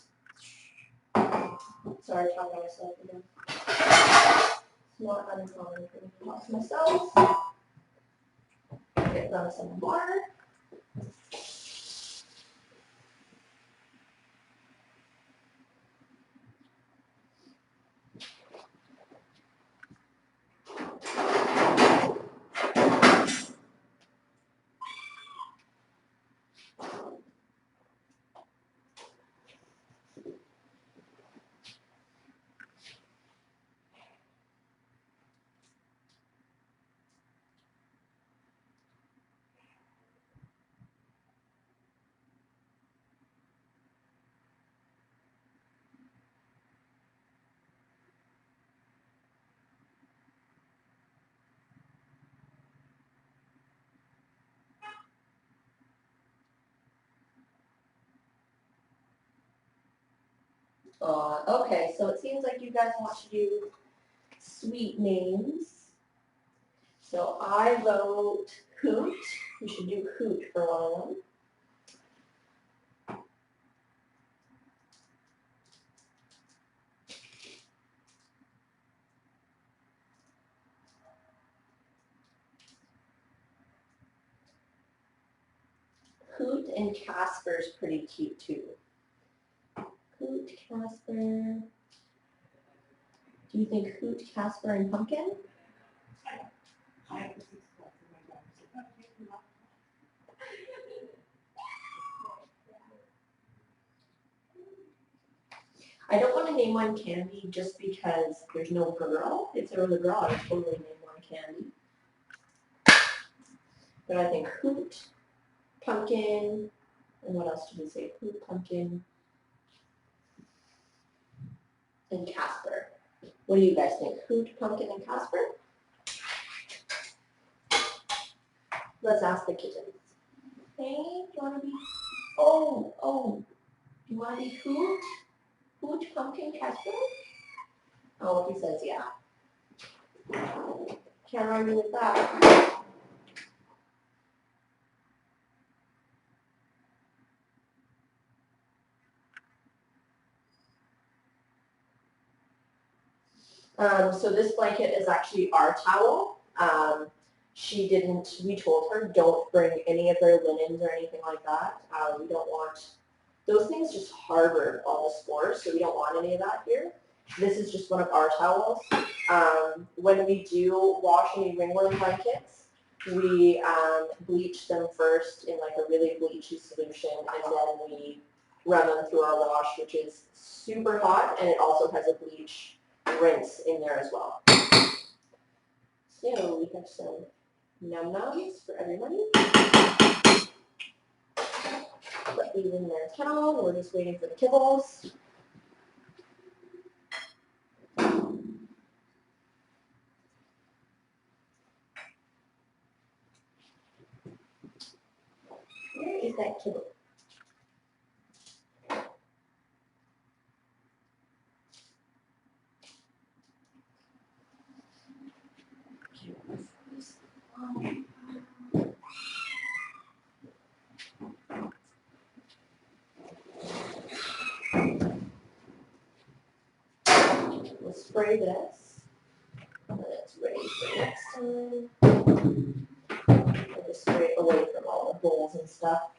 sorry, talking about myself again. It's not uncommon for me to talk to myself. Get them some water. Okay, so it seems like you guys want to do sweet names. So I vote Hoot. We should do Hoot for one of them. Hoot and Casper's pretty cute too. Hoot, Casper. Do you think Hoot, Casper, and Pumpkin? I have the 6 spots in my daughter's. So, okay, not. I don't want to name one Candy just because there's no girl. If there was a girl, I'd totally name one Candy. But I think Hoot, Pumpkin, and what else did we say? Hoot, Pumpkin, and Casper. What do you guys think? Hoot, Pumpkin, and Casper? Let's ask the kittens. Hey, do you want to be? Oh, do you want to be Hoot? Hoot, Pumpkin, Casper? Oh, he says yeah. Can't argue with that. So this blanket is actually our towel. We told her, don't bring any of their linens or anything like that. We don't want, those things just harbor all the spores, so we don't want any of that here. This is just one of our towels. When we do wash any ringworm blankets, we bleach them first in like a really bleachy solution, and then we run them through our wash, which is super hot, and it also has a bleach rinse in there as well. So we have some num-nums for everybody. Put these in their kennel. We're just waiting for the kibbles. Where is that kibble? We'll spray this, and then it's ready for next time. I'll just spray it away from all the holes and stuff.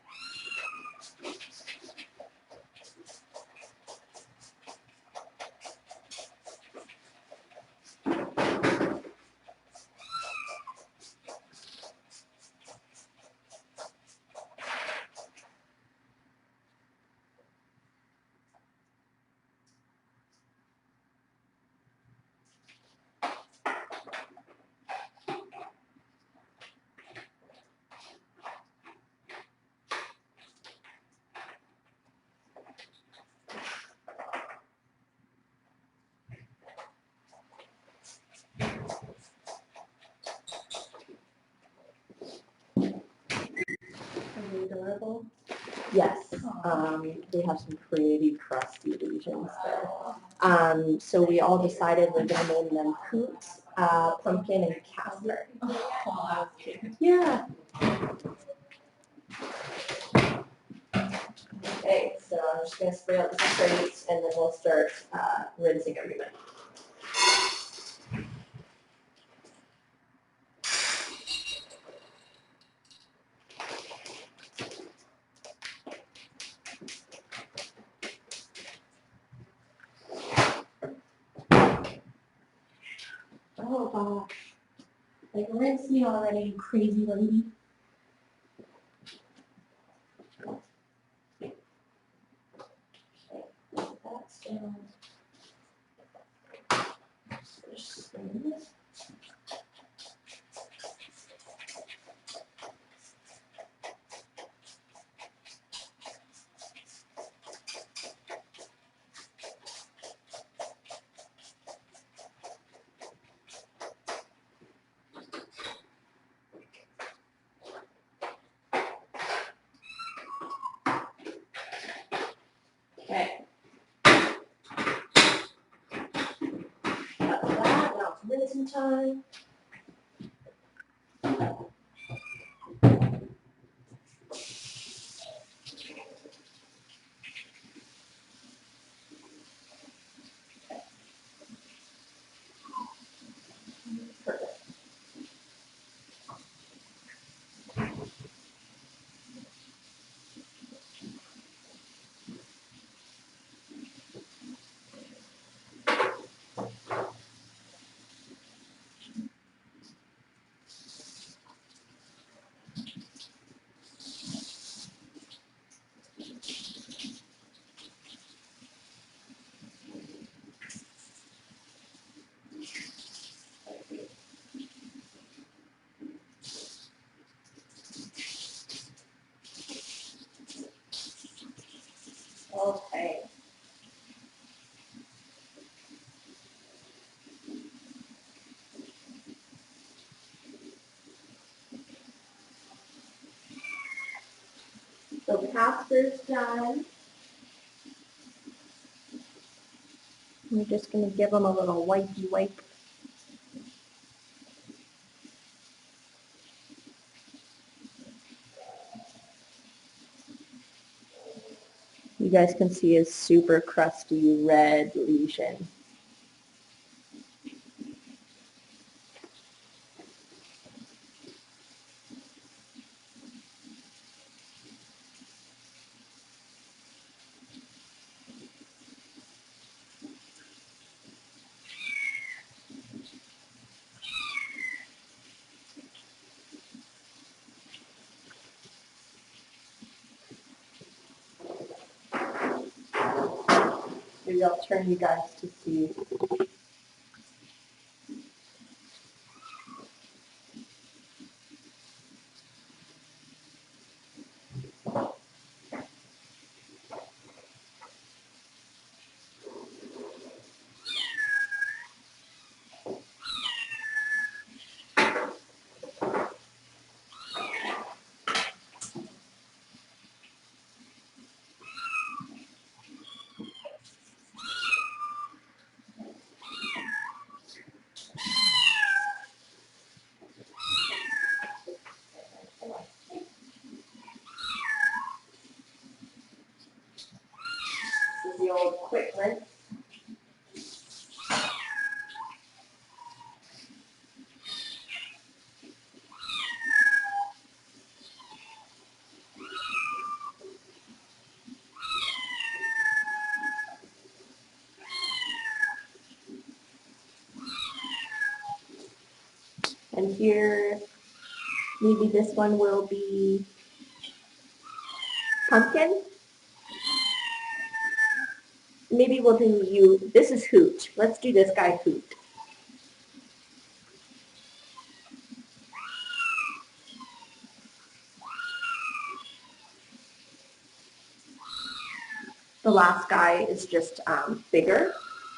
Are they adorable? Yes, they have some pretty crusty lesions there. So we all decided we're gonna name them Hoot, Pumpkin, and Casper. Oh, that's cute. Yeah. Okay, so I'm just gonna spray out the sprays and then we'll start rinsing everybody. Oh gosh. Like rinse me already, you crazy lady. Okay, that's down. Spin. Okay. some time. Perfect. Okay. So Casper's done. I'm just going to give him a little wipey wipe. You guys can see his super crusty red lesion. Maybe I'll turn you guys to see. This is the old quick rinse. And here, maybe this one will be pumpkin. Maybe we'll do you, this is Hoot. Let's do this guy Hoot. The last guy is just bigger,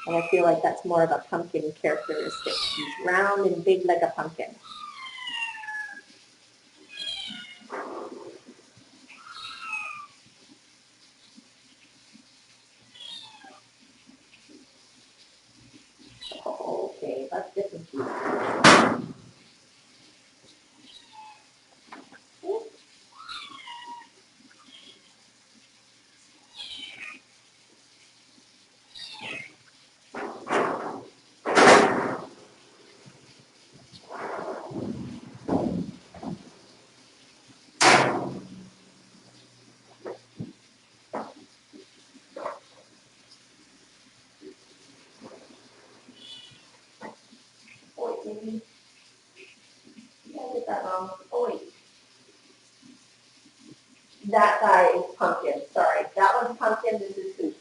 and I feel like that's more of a pumpkin characteristic. He's round and big like a pumpkin. Okay, that's different. Oh, maybe. Yeah, I get that wrong. Oh, wait. That guy is pumpkin. Sorry. That one's pumpkin. This is Hoot.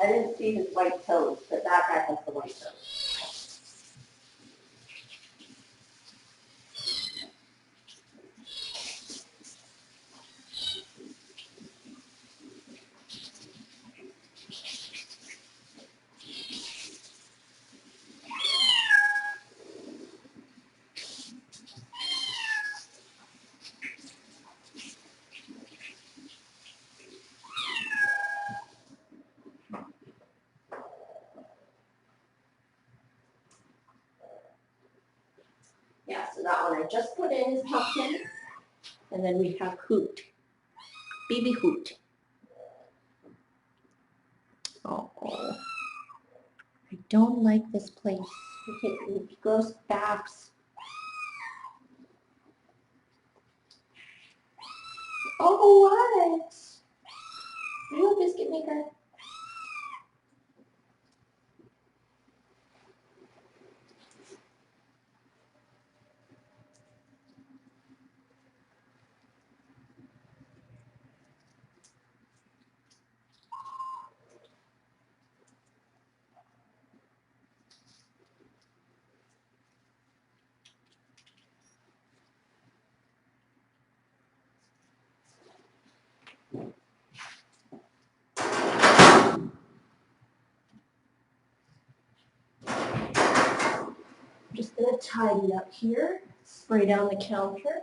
I didn't see his white toes, but that guy has the white toes. just put in his pumpkin. And then we have Hoot, baby Hoot. Oh, I don't like this place. It gross baths. Oh, what? Are you a biscuit maker? I'm just gonna tidy up here, spray down the counter,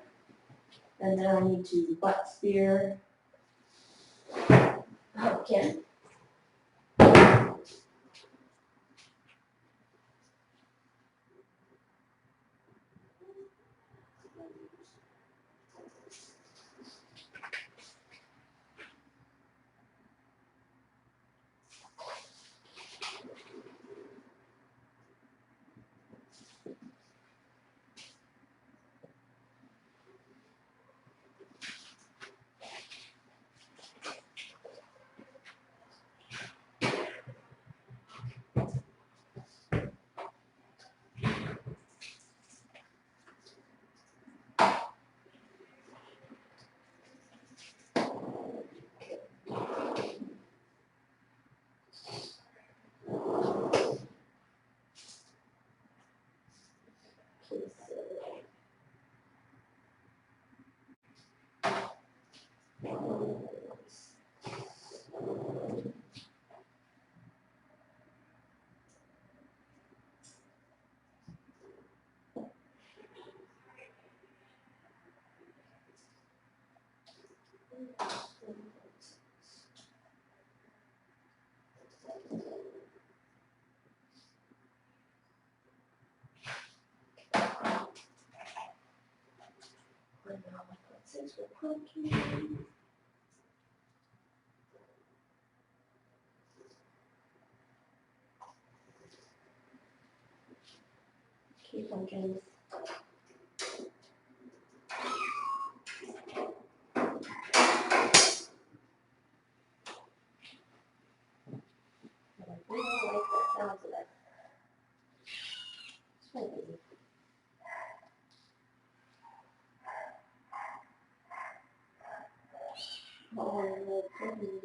and then I need to butt spear pumpkin. Okay, pumpkins. I really don't like the sounds of that. It's really busy. Oh, goodness.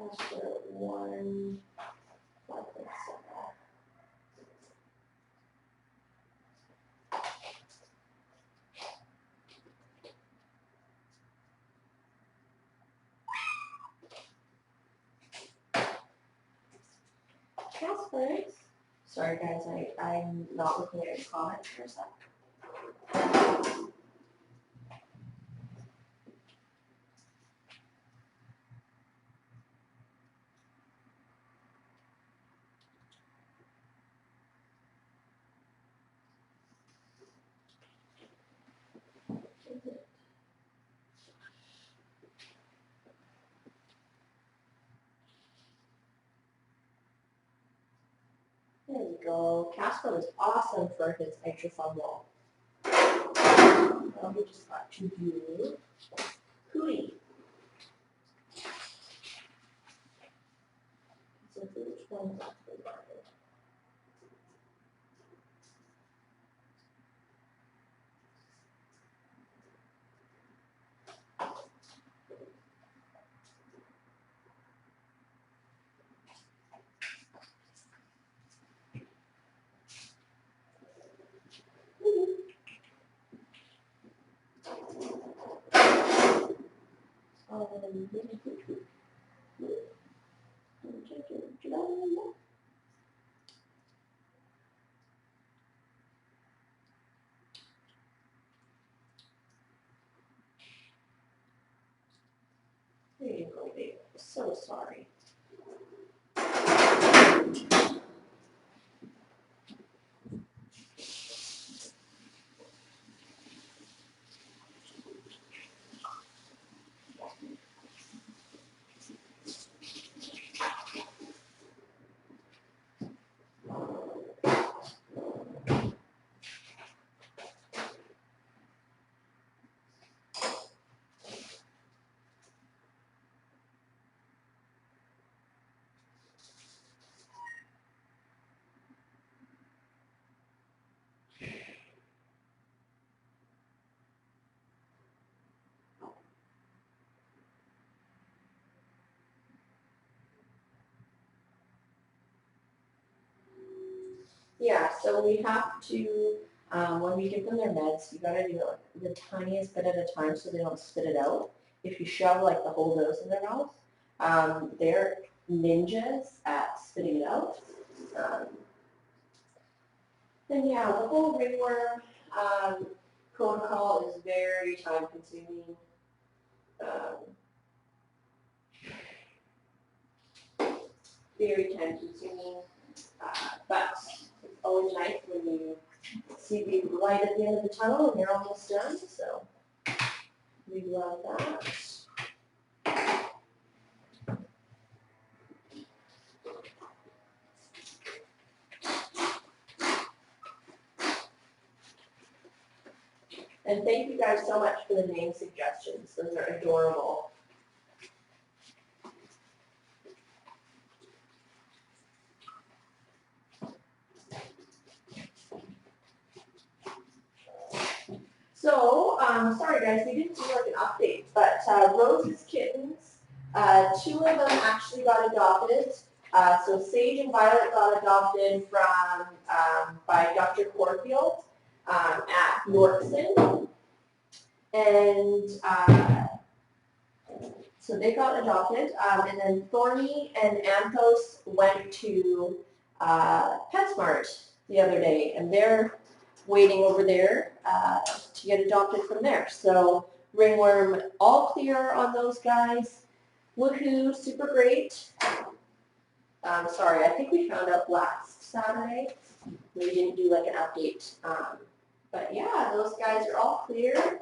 Casper, 1, 5.7. Casper. Sorry guys, I'm not looking at your comments for a sec. There we go. Casper was awesome for his extra fun wall. we just got to do Hootie. So which one is the one? There you go, babe. So sorry. Yeah, so we have to, when we give them their meds, you gotta do it the tiniest bit at a time so they don't spit it out. If you shove like the whole dose in their mouth, they're ninjas at spitting it out. Then yeah, the whole ringworm protocol is very time consuming. Very time consuming, but it's always nice when you see the light at the end of the tunnel and you're almost done, so we love that. And thank you guys so much for the name suggestions. Those are adorable. So, sorry guys, we didn't do like an update, but Rose's kittens, 2 of them actually got adopted. So Sage and Violet got adopted from by Dr. Corfield at Yorkson. And so they got adopted, and then Thorny and Anthos went to PetSmart the other day, and they're waiting over there to get adopted from there. So ringworm all clear on those guys. Woohoo, super great. Sorry, I think we found out last Saturday. We didn't do like an update. But yeah, those guys are all clear.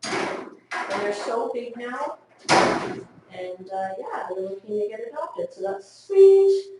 And they're so big now. And yeah, they're looking to get adopted, so that's sweet.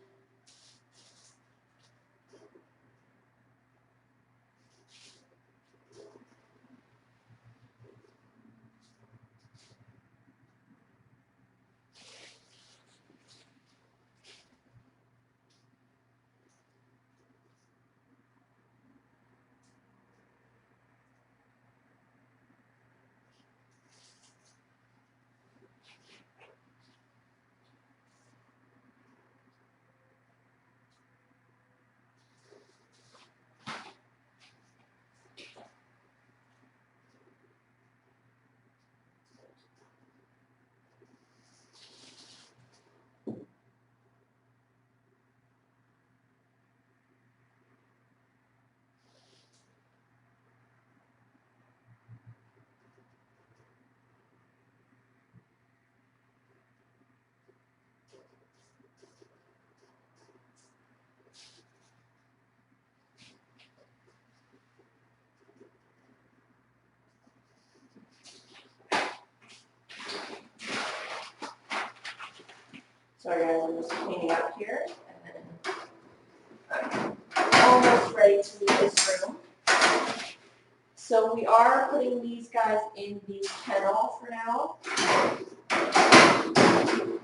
Sorry guys, I'm just cleaning up here. And then I'm almost ready to leave this room. So we are putting these guys in the kennel for now.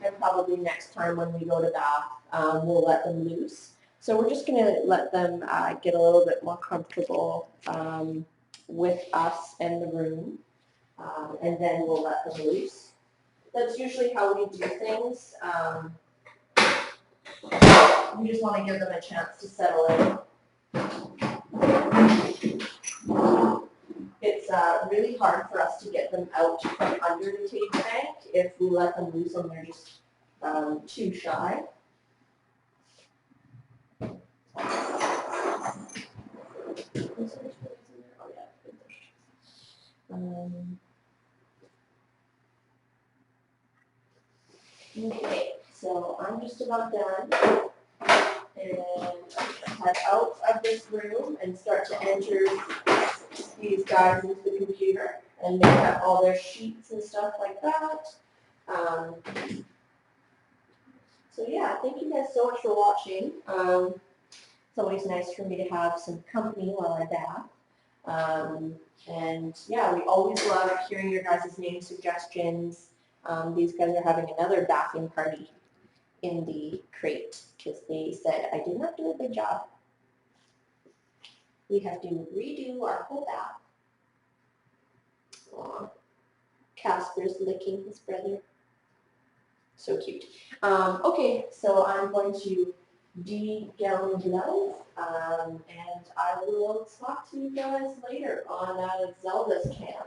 And probably next time when we go to bath, we'll let them loose. So we're just gonna let them get a little bit more comfortable with us and the room. And then we'll let them loose. That's usually how we do things. We just want to give them a chance to settle in. It's really hard for us to get them out from under the cage bank if we let them loose and they're just too shy. Okay, so I'm just about done. And head out of this room and start to enter these guys into the computer and make up all their sheets and stuff like that. So yeah, thank you guys so much for watching. It's always nice for me to have some company while I bath. And yeah, we always love hearing your guys' name suggestions. These guys are having another bathing party in the crate because they said I did not do a good job. We have to redo our whole bath. Aw, Casper's licking his brother. So cute. Okay, so I'm going to de-gown gloves, and I will talk to you guys later on Zelda's cam.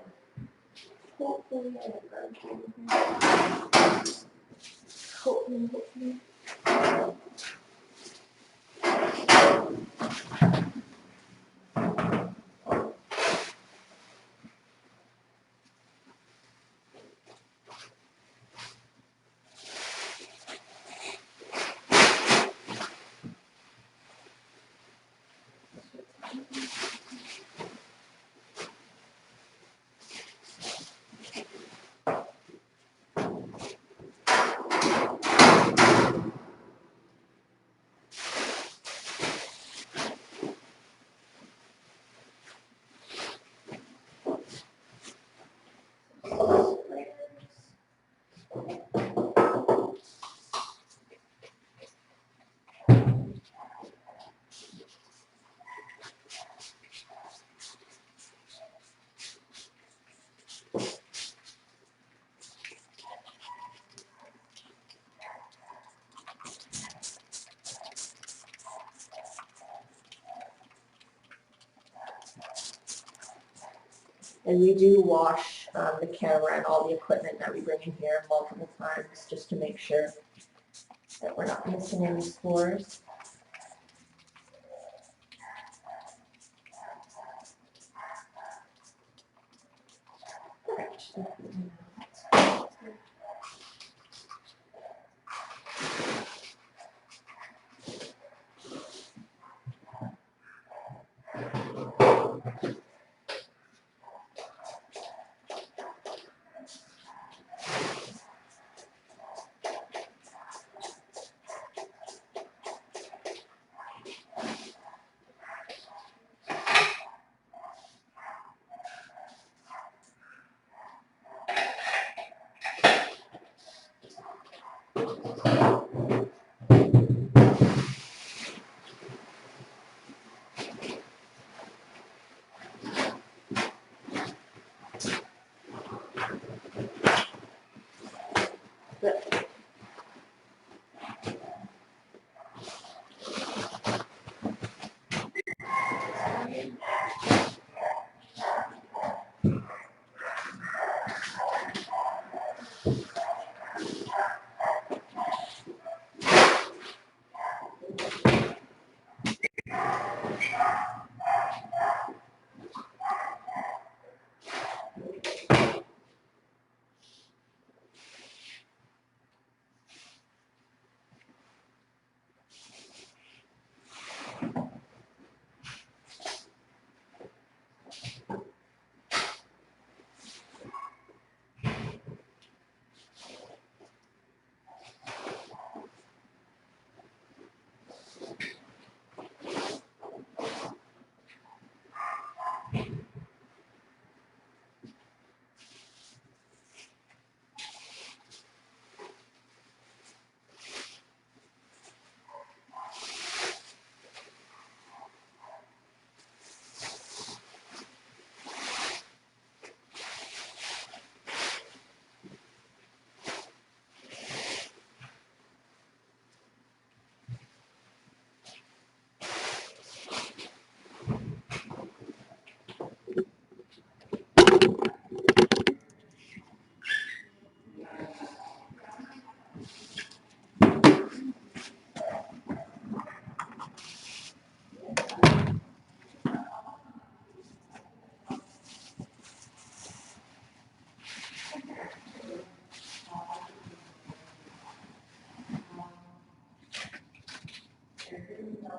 Hopefully I have gone to hopefully. And we do wash the camera and all the equipment that we bring in here multiple times just to make sure that we're not missing any spores. Correct. Yeah.